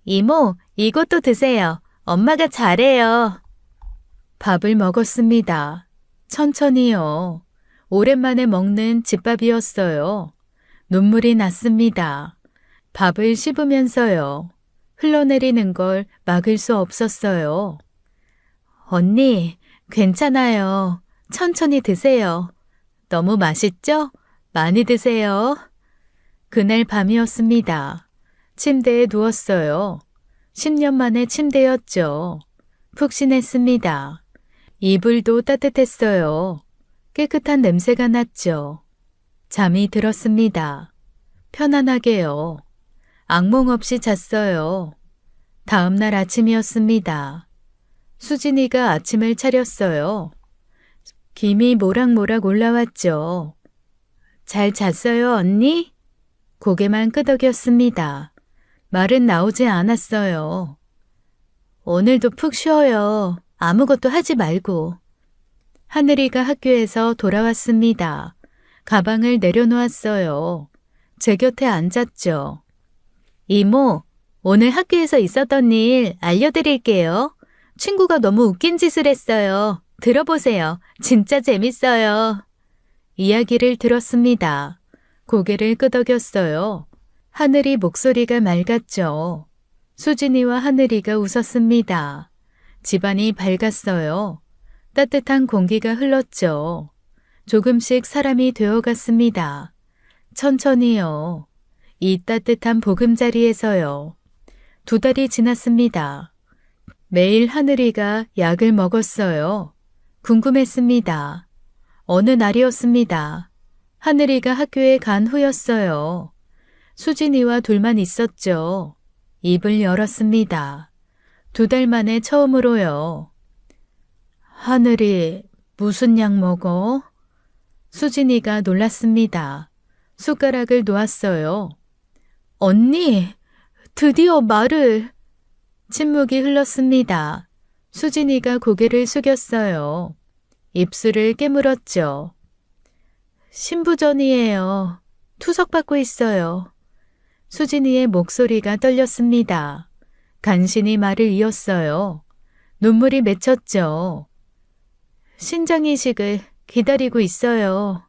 이모, 이것도 드세요. 엄마가 잘해요. 밥을 먹었습니다. 천천히요. 오랜만에 먹는 집밥이었어요. 눈물이 났습니다. 밥을 씹으면서요. 흘러내리는 걸 막을 수 없었어요. 언니, 괜찮아요. 천천히 드세요. 너무 맛있죠? 많이 드세요. 그날 밤이었습니다. 침대에 누웠어요. 10년 만에 침대였죠. 푹신했습니다. 이불도 따뜻했어요. 깨끗한 냄새가 났죠. 잠이 들었습니다. 편안하게요. 악몽 없이 잤어요. 다음 날 아침이었습니다. 수진이가 아침을 차렸어요. 김이 모락모락 올라왔죠. 잘 잤어요, 언니? 고개만 끄덕였습니다. 말은 나오지 않았어요. 오늘도 푹 쉬어요. 아무것도 하지 말고. 하늘이가 학교에서 돌아왔습니다. 가방을 내려놓았어요. 제 곁에 앉았죠. 이모, 오늘 학교에서 있었던 일 알려드릴게요. 친구가 너무 웃긴 짓을 했어요. 들어보세요. 진짜 재밌어요. 이야기를 들었습니다. 고개를 끄덕였어요. 하늘이 목소리가 맑았죠. 수진이와 하늘이가 웃었습니다. 집안이 밝았어요. 따뜻한 공기가 흘렀죠. 조금씩 사람이 되어갔습니다. 천천히요. 이 따뜻한 보금자리에서요. 2달이 지났습니다. 매일 하늘이가 약을 먹었어요. 궁금했습니다. 어느 날이었습니다. 하늘이가 학교에 간 후였어요. 수진이와 둘만 있었죠. 입을 열었습니다. 2달 만에 처음으로요. 하늘이 무슨 약 먹어? 수진이가 놀랐습니다. 숟가락을 놓았어요. 언니, 드디어 말을. 침묵이 흘렀습니다. 수진이가 고개를 숙였어요. 입술을 깨물었죠. 신부전이에요. 투석받고 있어요. 수진이의 목소리가 떨렸습니다. 간신히 말을 이었어요. 눈물이 맺혔죠. 신장이식을 기다리고 있어요.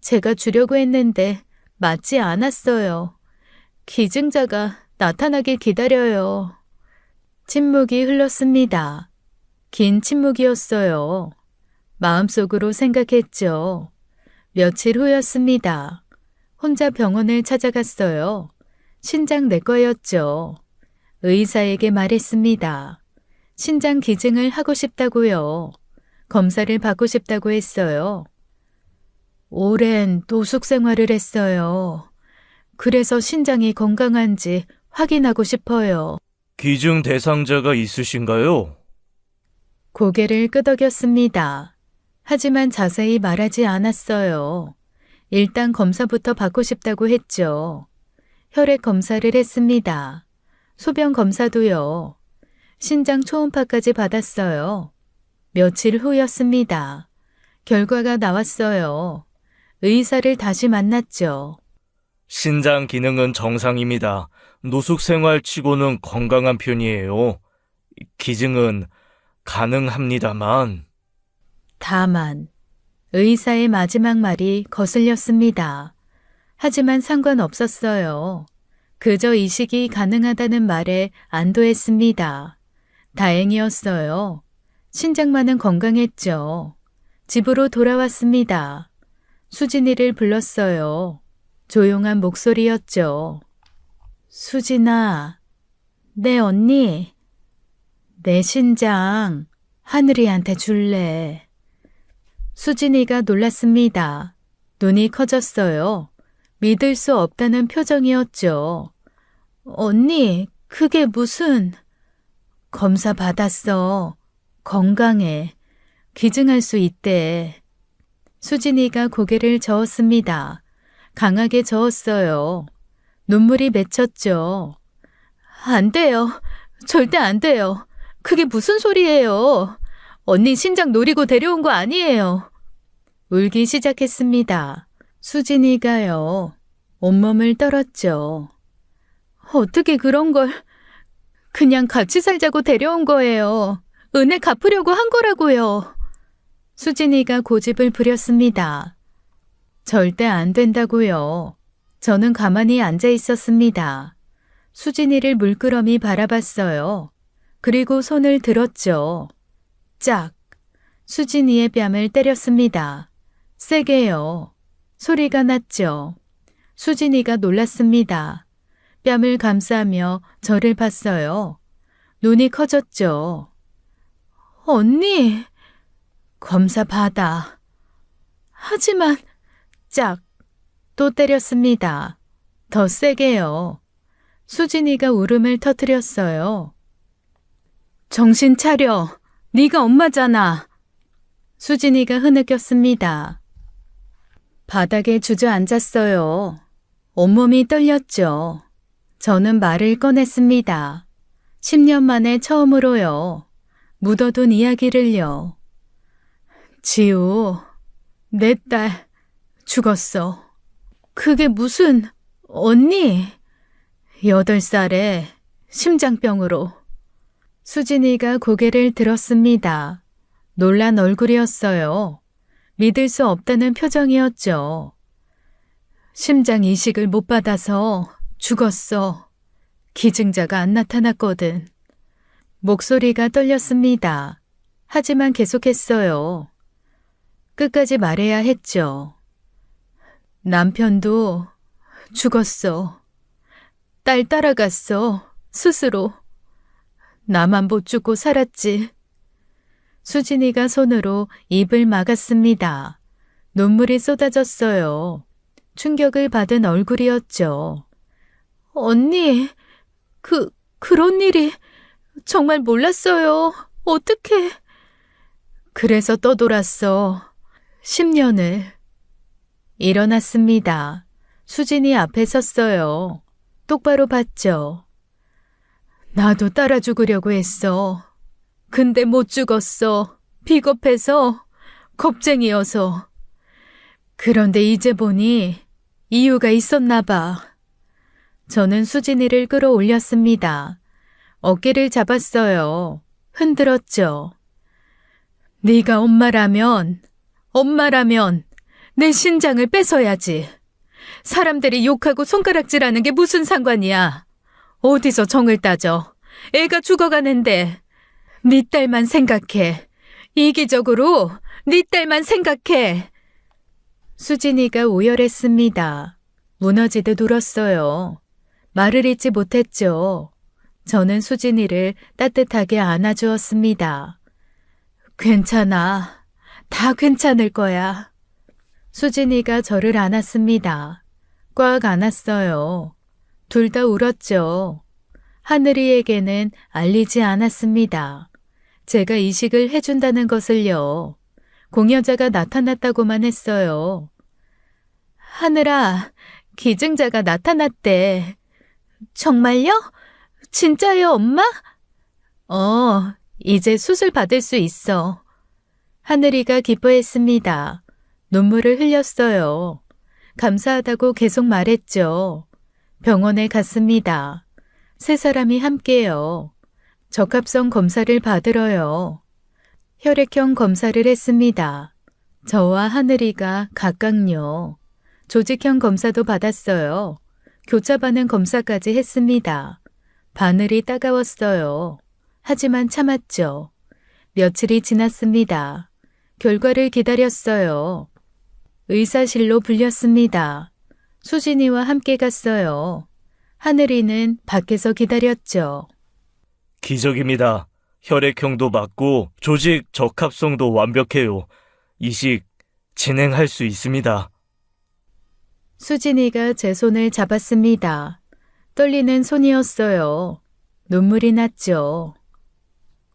제가 주려고 했는데 맞지 않았어요. 기증자가 나타나길 기다려요. 침묵이 흘렀습니다. 긴 침묵이었어요. 마음속으로 생각했죠. 며칠 후였습니다. 혼자 병원을 찾아갔어요. 신장 내과였죠. 의사에게 말했습니다. 신장 기증을 하고 싶다고요. 검사를 받고 싶다고 했어요. 오랜 노숙 생활을 했어요. 그래서 신장이 건강한지 확인하고 싶어요. 기증 대상자가 있으신가요? 고개를 끄덕였습니다. 하지만 자세히 말하지 않았어요. 일단 검사부터 받고 싶다고 했죠. 혈액 검사를 했습니다. 소변 검사도요. 신장 초음파까지 받았어요. 며칠 후였습니다. 결과가 나왔어요. 의사를 다시 만났죠. 신장 기능은 정상입니다. 노숙 생활 치고는 건강한 편이에요. 기증은 가능합니다만. 다만 의사의 마지막 말이 거슬렸습니다. 하지만 상관없었어요. 그저 이식이 가능하다는 말에 안도했습니다. 다행이었어요. 신장만은 건강했죠. 집으로 돌아왔습니다. 수진이를 불렀어요. 조용한 목소리였죠. 수진아, 내 언니, 내 신장 하늘이한테 줄래? 수진이가 놀랐습니다. 눈이 커졌어요. 믿을 수 없다는 표정이었죠. 언니, 그게 무슨... 검사 받았어. 건강해. 기증할 수 있대. 수진이가 고개를 저었습니다. 강하게 저었어요. 눈물이 맺혔죠. 안 돼요. 절대 안 돼요. 그게 무슨 소리예요. 언니 신장 노리고 데려온 거 아니에요. 울기 시작했습니다. 수진이가요. 온몸을 떨었죠. 어떻게 그런 걸... 그냥 같이 살자고 데려온 거예요. 은혜 갚으려고 한 거라고요. 수진이가 고집을 부렸습니다. 절대 안 된다고요. 저는 가만히 앉아 있었습니다. 수진이를 물끄러미 바라봤어요. 그리고 손을 들었죠. 짝! 수진이의 뺨을 때렸습니다. 세게요. 소리가 났죠. 수진이가 놀랐습니다. 뺨을 감싸며 저를 봤어요. 눈이 커졌죠. 언니! 검사 받아. 하지만 짝! 또 때렸습니다. 더 세게요. 수진이가 울음을 터뜨렸어요. 정신 차려. 네가 엄마잖아. 수진이가 흐느꼈습니다. 바닥에 주저앉았어요. 온몸이 떨렸죠. 저는 말을 꺼냈습니다. 10년 만에 처음으로요. 묻어둔 이야기를요. 지우, 내 딸 죽었어. 그게 무슨, 언니? 8살에 심장병으로. 수진이가 고개를 들었습니다. 놀란 얼굴이었어요. 믿을 수 없다는 표정이었죠. 심장 이식을 못 받아서 죽었어. 기증자가 안 나타났거든. 목소리가 떨렸습니다. 하지만 계속했어요. 끝까지 말해야 했죠. 남편도 죽었어. 딸 따라갔어. 스스로. 나만 못 죽고 살았지. 수진이가 손으로 입을 막았습니다. 눈물이 쏟아졌어요. 충격을 받은 얼굴이었죠. 언니, 그런 일이 정말 몰랐어요. 어떡해. 그래서 떠돌았어. 10년을. 일어났습니다. 수진이 앞에 섰어요. 똑바로 봤죠. 나도 따라 죽으려고 했어. 근데 못 죽었어. 비겁해서, 겁쟁이여서. 그런데 이제 보니 이유가 있었나 봐. 저는 수진이를 끌어올렸습니다. 어깨를 잡았어요. 흔들었죠. 네가 엄마라면 내 신장을 뺏어야지. 사람들이 욕하고 손가락질하는 게 무슨 상관이야. 어디서 정을 따져. 애가 죽어가는데 네 딸만 생각해. 이기적으로 네 딸만 생각해. 수진이가 오열했습니다. 무너지듯 울었어요. 말을 잇지 못했죠. 저는 수진이를 따뜻하게 안아주었습니다. 괜찮아. 다 괜찮을 거야. 수진이가 저를 안았습니다. 꽉 안았어요. 둘 다 울었죠. 하늘이에게는 알리지 않았습니다. 제가 이식을 해준다는 것을요. 공여자가 나타났다고만 했어요. 하늘아, 기증자가 나타났대. 정말요? 진짜요, 엄마? 이제 수술 받을 수 있어. 하늘이가 기뻐했습니다. 눈물을 흘렸어요. 감사하다고 계속 말했죠. 병원에 갔습니다. 세 사람이 함께요. 적합성 검사를 받으러요. 혈액형 검사를 했습니다. 저와 하늘이가 각각요. 조직형 검사도 받았어요. 교차 반응 검사까지 했습니다. 바늘이 따가웠어요. 하지만 참았죠. 며칠이 지났습니다. 결과를 기다렸어요. 의사실로 불렸습니다. 수진이와 함께 갔어요. 하늘이는 밖에서 기다렸죠. 기적입니다. 혈액형도 맞고 조직 적합성도 완벽해요. 이식 진행할 수 있습니다. 수진이가 제 손을 잡았습니다. 떨리는 손이었어요. 눈물이 났죠.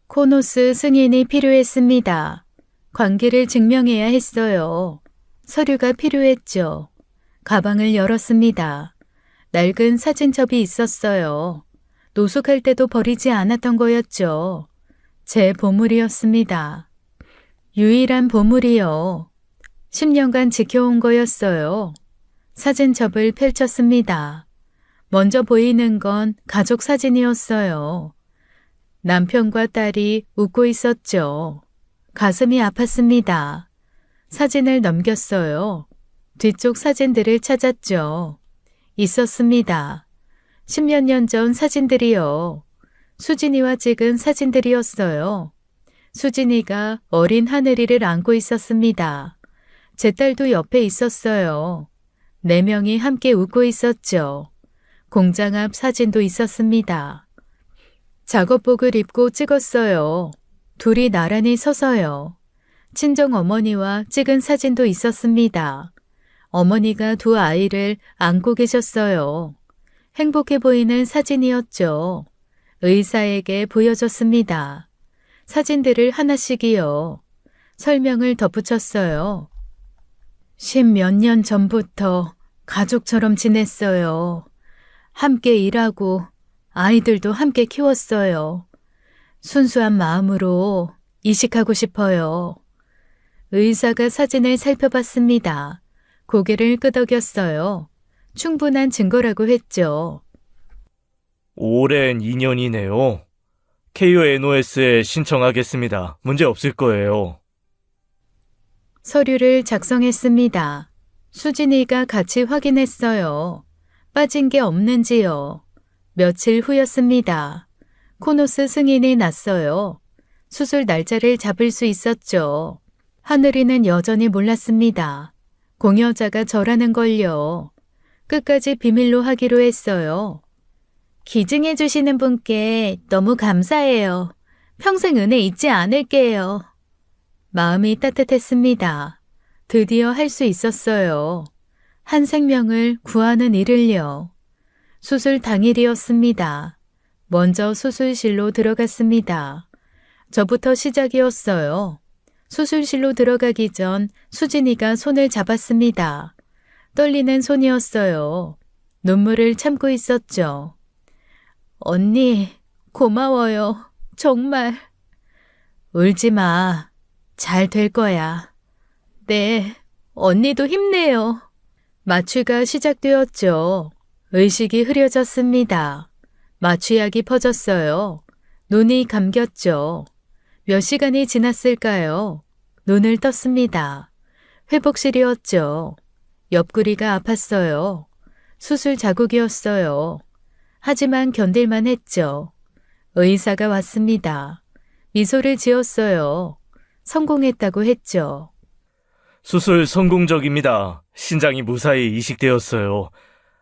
코노스 승인이 필요했습니다. 관계를 증명해야 했어요. 서류가 필요했죠. 가방을 열었습니다. 낡은 사진첩이 있었어요. 노숙할 때도 버리지 않았던 거였죠. 제 보물이었습니다. 유일한 보물이요. 10년간 지켜온 거였어요. 사진첩을 펼쳤습니다. 먼저 보이는 건 가족 사진이었어요. 남편과 딸이 웃고 있었죠. 가슴이 아팠습니다. 사진을 넘겼어요. 뒤쪽 사진들을 찾았죠. 있었습니다. 10몇 년 전 사진들이요. 수진이와 찍은 사진들이었어요. 수진이가 어린 하늘이를 안고 있었습니다. 제 딸도 옆에 있었어요. 4명이 함께 웃고 있었죠. 공장 앞 사진도 있었습니다. 작업복을 입고 찍었어요. 둘이 나란히 서서요. 친정 어머니와 찍은 사진도 있었습니다. 어머니가 두 아이를 안고 계셨어요. 행복해 보이는 사진이었죠. 의사에게 보여줬습니다. 사진들을 하나씩이요. 설명을 덧붙였어요. 십몇 년 전부터 가족처럼 지냈어요. 함께 일하고 아이들도 함께 키웠어요. 순수한 마음으로 이식하고 싶어요. 의사가 사진을 살펴봤습니다. 고개를 끄덕였어요. 충분한 증거라고 했죠. 오랜 인연이네요. KONOS에 신청하겠습니다. 문제 없을 거예요. 서류를 작성했습니다. 수진이가 같이 확인했어요. 빠진 게 없는지요. 며칠 후였습니다. 코노스 승인이 났어요. 수술 날짜를 잡을 수 있었죠. 하늘이는 여전히 몰랐습니다. 공여자가 저라는 걸요. 끝까지 비밀로 하기로 했어요. 기증해 주시는 분께 너무 감사해요. 평생 은혜 잊지 않을게요. 마음이 따뜻했습니다. 드디어 할 수 있었어요. 한 생명을 구하는 일을요. 수술 당일이었습니다. 먼저 수술실로 들어갔습니다. 저부터 시작이었어요. 수술실로 들어가기 전 수진이가 손을 잡았습니다. 떨리는 손이었어요. 눈물을 참고 있었죠. 언니, 고마워요. 정말. 울지 마. 잘 될 거야. 네, 언니도 힘내요. 마취가 시작되었죠. 의식이 흐려졌습니다. 마취약이 퍼졌어요. 눈이 감겼죠. 몇 시간이 지났을까요? 눈을 떴습니다. 회복실이었죠. 옆구리가 아팠어요. 수술 자국이었어요. 하지만 견딜만 했죠. 의사가 왔습니다. 미소를 지었어요. 성공했다고 했죠. 수술 성공적입니다. 신장이 무사히 이식되었어요.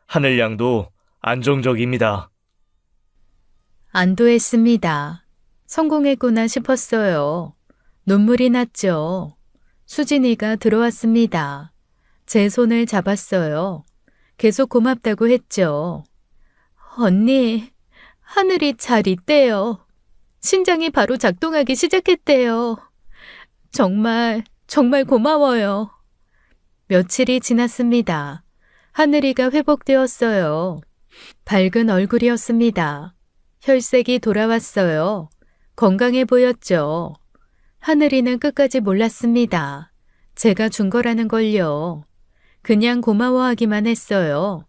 하늘 양도 안정적입니다. 안도했습니다. 성공했구나 싶었어요. 눈물이 났죠. 수진이가 들어왔습니다. 제 손을 잡았어요. 계속 고맙다고 했죠. 언니, 하늘이 잘 있대요. 신장이 바로 작동하기 시작했대요. 정말 고마워요. 며칠이 지났습니다. 하늘이가 회복되었어요. 밝은 얼굴이었습니다. 혈색이 돌아왔어요. 건강해 보였죠. 하늘이는 끝까지 몰랐습니다. 제가 준 거라는 걸요. 그냥 고마워하기만 했어요.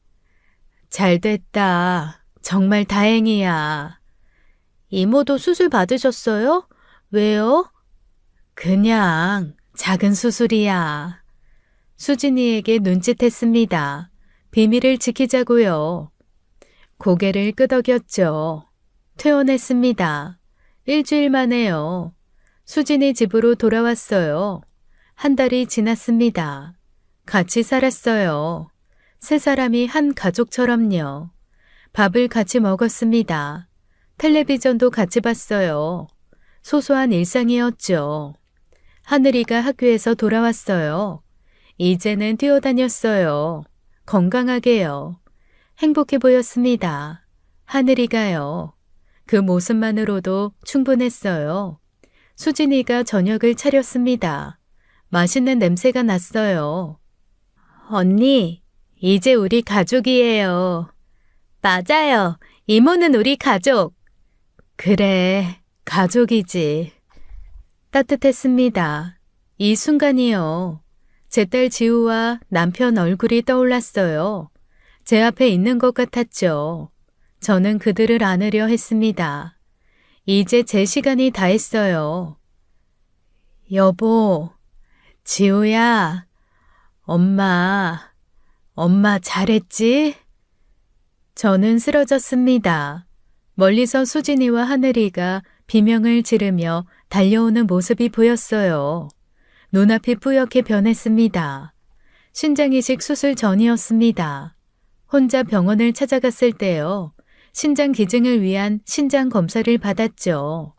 잘 됐다. 정말 다행이야. 이모도 수술 받으셨어요? 왜요? 그냥 작은 수술이야. 수진이에게 눈짓했습니다. 비밀을 지키자고요. 고개를 끄덕였죠. 퇴원했습니다. 일주일 만에요. 수진이 집으로 돌아왔어요. 한 달이 지났습니다. 같이 살았어요. 세 사람이 한 가족처럼요. 밥을 같이 먹었습니다. 텔레비전도 같이 봤어요. 소소한 일상이었죠. 하늘이가 학교에서 돌아왔어요. 이제는 뛰어다녔어요. 건강하게요. 행복해 보였습니다. 하늘이가요. 그 모습만으로도 충분했어요. 수진이가 저녁을 차렸습니다. 맛있는 냄새가 났어요. 언니, 이제 우리 가족이에요. 맞아요. 이모는 우리 가족. 그래, 가족이지. 따뜻했습니다. 이 순간이요. 제 딸 지우와 남편 얼굴이 떠올랐어요. 제 앞에 있는 것 같았죠. 저는 그들을 안으려 했습니다. 이제 제 시간이 다 했어요. 여보, 지우야, 엄마 잘했지? 저는 쓰러졌습니다. 멀리서 수진이와 하늘이가 비명을 지르며 달려오는 모습이 보였어요. 눈앞이 뿌옇게 변했습니다. 신장이식 수술 전이었습니다. 혼자 병원을 찾아갔을 때요. 신장 기증을 위한 신장 검사를 받았죠.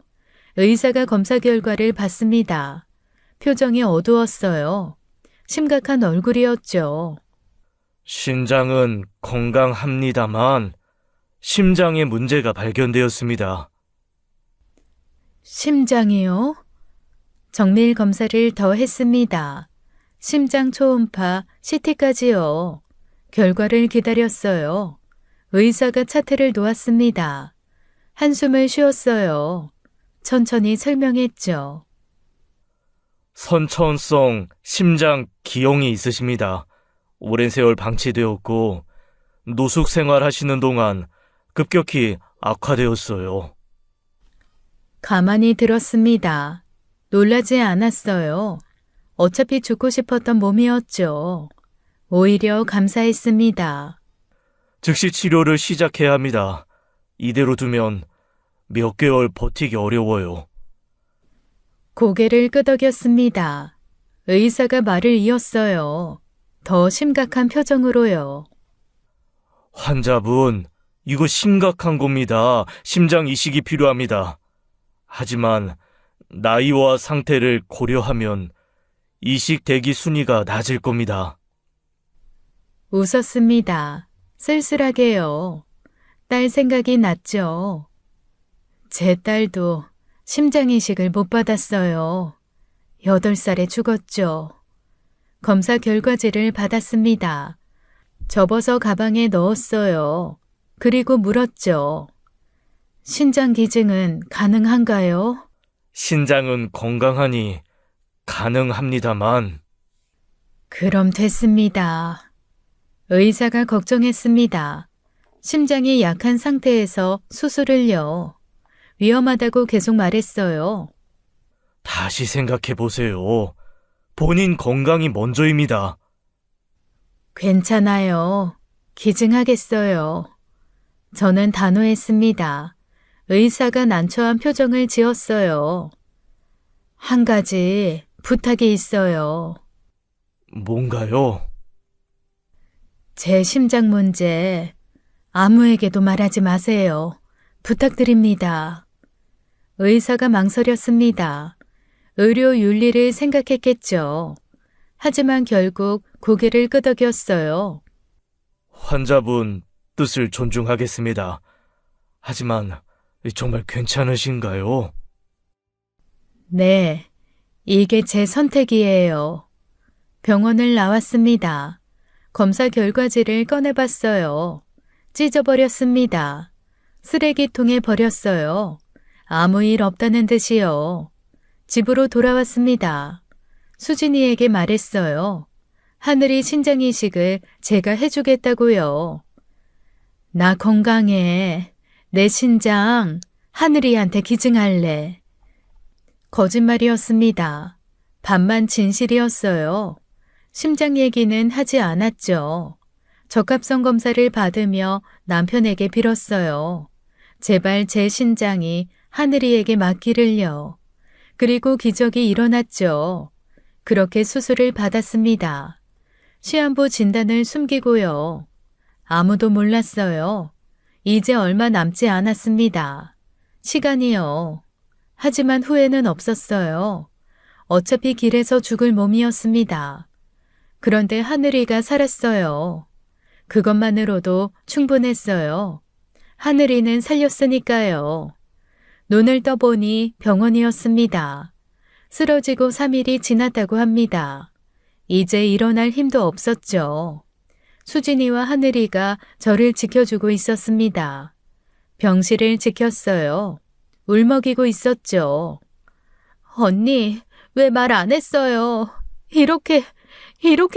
의사가 검사 결과를 봤습니다. 표정이 어두웠어요. 심각한 얼굴이었죠. 신장은 건강합니다만 심장에 문제가 발견되었습니다. 심장이요? 정밀 검사를 더 했습니다. 심장 초음파, CT까지요. 결과를 기다렸어요. 의사가 차트를 놓았습니다. 한숨을 쉬었어요. 천천히 설명했죠. 선천성 심장 기형이 있으십니다. 오랜 세월 방치되었고 노숙 생활하시는 동안 급격히 악화되었어요. 가만히 들었습니다. 놀라지 않았어요. 어차피 죽고 싶었던 몸이었죠. 오히려 감사했습니다. 즉시 치료를 시작해야 합니다. 이대로 두면 몇 개월 버티기 어려워요. 고개를 끄덕였습니다. 의사가 말을 이었어요. 더 심각한 표정으로요. 환자분, 이거 심각한 겁니다. 심장 이식이 필요합니다. 하지만 나이와 상태를 고려하면 이식 대기 순위가 낮을 겁니다. 웃었습니다. 쓸쓸하게요. 딸 생각이 났죠. 제 딸도 심장 이식을 못 받았어요. 8살에 죽었죠. 검사 결과지를 받았습니다. 접어서 가방에 넣었어요. 그리고 물었죠. 신장 기증은 가능한가요? 신장은 건강하니 가능합니다만 그럼 됐습니다. 의사가 걱정했습니다. 심장이 약한 상태에서 수술을요. 위험하다고 계속 말했어요. 다시 생각해 보세요. 본인 건강이 먼저입니다. 괜찮아요. 기증하겠어요. 저는 단호했습니다. 의사가 난처한 표정을 지었어요. 한 가지 부탁이 있어요. 뭔가요? 제 심장 문제 아무에게도 말하지 마세요. 부탁드립니다. 의사가 망설였습니다. 의료 윤리를 생각했겠죠. 하지만 결국 고개를 끄덕였어요. 환자분 뜻을 존중하겠습니다. 하지만 정말 괜찮으신가요? 네, 이게 제 선택이에요. 병원을 나왔습니다. 검사 결과지를 꺼내봤어요. 찢어버렸습니다. 쓰레기통에 버렸어요. 아무 일 없다는 듯이요. 집으로 돌아왔습니다. 수진이에게 말했어요. 하늘이 신장 이식을 제가 해주겠다고요. 나 건강해. 내 신장 하늘이한테 기증할래. 거짓말이었습니다. 반만 진실이었어요. 심장 얘기는 하지 않았죠. 적합성 검사를 받으며 남편에게 빌었어요. 제발 제 신장이 하늘이에게 맡기를요. 그리고 기적이 일어났죠. 그렇게 수술을 받았습니다. 시한부 진단을 숨기고요. 아무도 몰랐어요. 이제 얼마 남지 않았습니다. 시간이요. 하지만 후회는 없었어요. 어차피 길에서 죽을 몸이었습니다. 그런데 하늘이가 살았어요. 그것만으로도 충분했어요. 하늘이는 살렸으니까요. 눈을 떠보니 병원이었습니다. 쓰러지고 3일이 지났다고 합니다. 이제 일어날 힘도 없었죠. 수진이와 하늘이가 저를 지켜주고 있었습니다. 병실을 지켰어요. 울먹이고 있었죠. 언니, 왜 말 안 했어요? 이렇게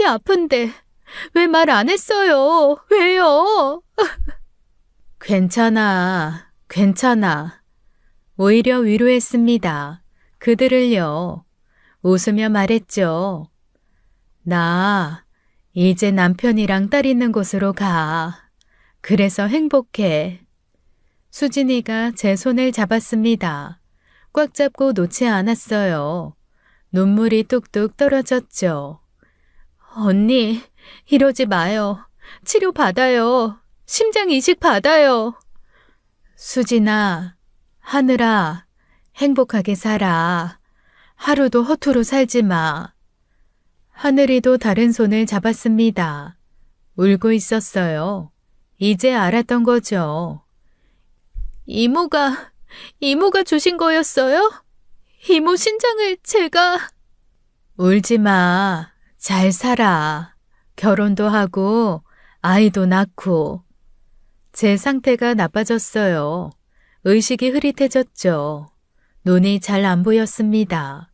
아픈데 왜 말 안 했어요? 왜요? 괜찮아. 오히려 위로했습니다. 그들을요. 웃으며 말했죠. 나 이제 남편이랑 딸 있는 곳으로 가. 그래서 행복해. 수진이가 제 손을 잡았습니다. 꽉 잡고 놓지 않았어요. 눈물이 뚝뚝 떨어졌죠. 언니, 이러지 마요. 치료 받아요. 심장 이식 받아요. 수진아, 하늘아, 행복하게 살아. 하루도 허투루 살지 마. 하늘이도 다른 손을 잡았습니다. 울고 있었어요. 이제 알았던 거죠. 이모가 주신 거였어요? 이모 신장을 제가... 울지 마. 잘 살아. 결혼도 하고 아이도 낳고. 제 상태가 나빠졌어요. 의식이 흐릿해졌죠. 눈이 잘 안 보였습니다.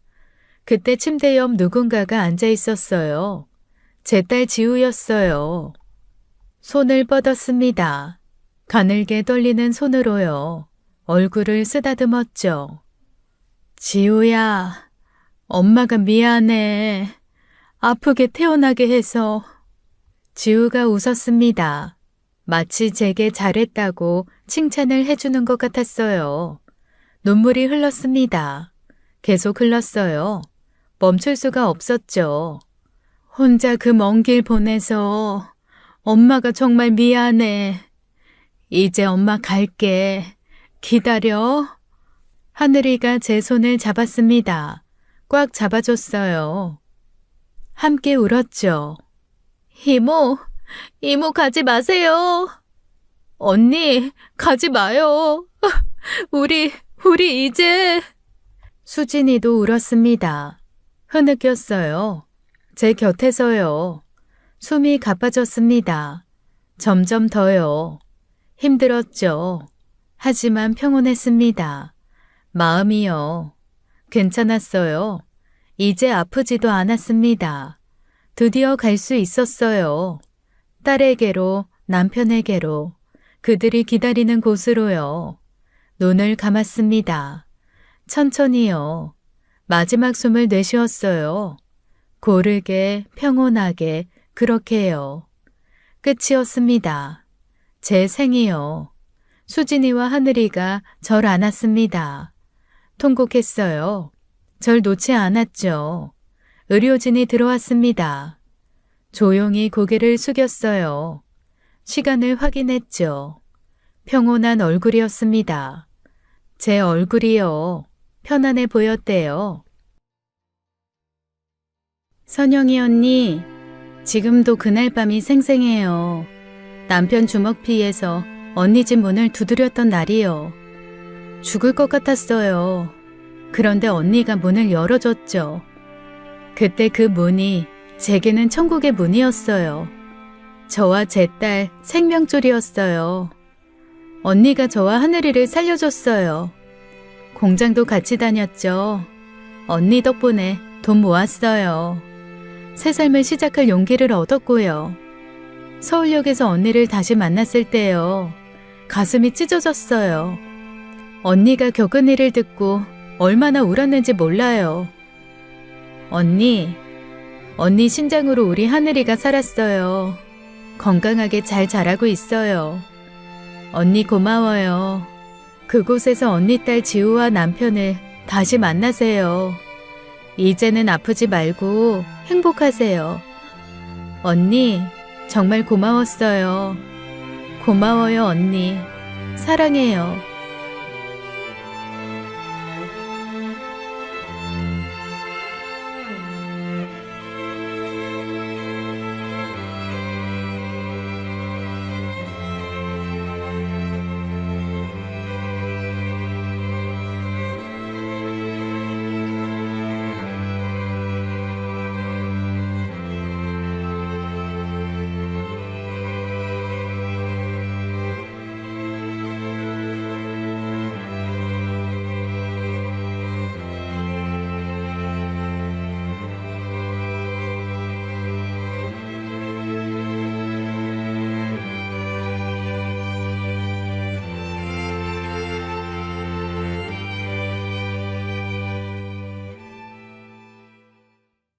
그때 침대 옆 누군가가 앉아 있었어요. 제 딸 지우였어요. 손을 뻗었습니다. 가늘게 떨리는 손으로요. 얼굴을 쓰다듬었죠. 지우야, 엄마가 미안해. 아프게 태어나게 해서. 지우가 웃었습니다. 마치 제게 잘했다고 칭찬을 해주는 것 같았어요. 눈물이 흘렀습니다. 계속 흘렀어요. 멈출 수가 없었죠. 혼자 그 먼 길 보내서 엄마가 정말 미안해. 이제 엄마 갈게. 기다려. 하늘이가 제 손을 잡았습니다. 꽉 잡아줬어요. 함께 울었죠. 이모 가지 마세요. 언니, 가지 마요. 우리 이제. 수진이도 울었습니다. 흐느꼈어요. 제 곁에서요. 숨이 가빠졌습니다. 점점 더요. 힘들었죠. 하지만 평온했습니다. 마음이요. 괜찮았어요. 이제 아프지도 않았습니다. 드디어 갈 수 있었어요. 딸에게로, 남편에게로, 그들이 기다리는 곳으로요. 눈을 감았습니다. 천천히요. 마지막 숨을 내쉬었어요. 고르게, 평온하게, 그렇게요. 끝이었습니다. 제 생이요. 수진이와 하늘이가 절 안았습니다. 통곡했어요. 절 놓지 않았죠. 의료진이 들어왔습니다. 조용히 고개를 숙였어요. 시간을 확인했죠. 평온한 얼굴이었습니다. 제 얼굴이요. 편안해 보였대요. 선영이 언니, 지금도 그날 밤이 생생해요. 남편 주먹 피해서 언니 집 문을 두드렸던 날이요. 죽을 것 같았어요. 그런데 언니가 문을 열어줬죠. 그때 그 문이 제게는 천국의 문이었어요. 저와 제 딸 생명줄이었어요. 언니가 저와 하늘이를 살려줬어요. 공장도 같이 다녔죠. 언니 덕분에 돈 모았어요. 새 삶을 시작할 용기를 얻었고요. 서울역에서 언니를 다시 만났을 때요. 가슴이 찢어졌어요. 언니가 겪은 일을 듣고 얼마나 울었는지 몰라요. 언니 신장으로 우리 하늘이가 살았어요. 건강하게 잘 자라고 있어요. 언니 고마워요. 그곳에서 언니 딸 지우와 남편을 다시 만나세요. 이제는 아프지 말고 행복하세요. 언니, 정말 고마웠어요. 고마워요, 언니. 사랑해요.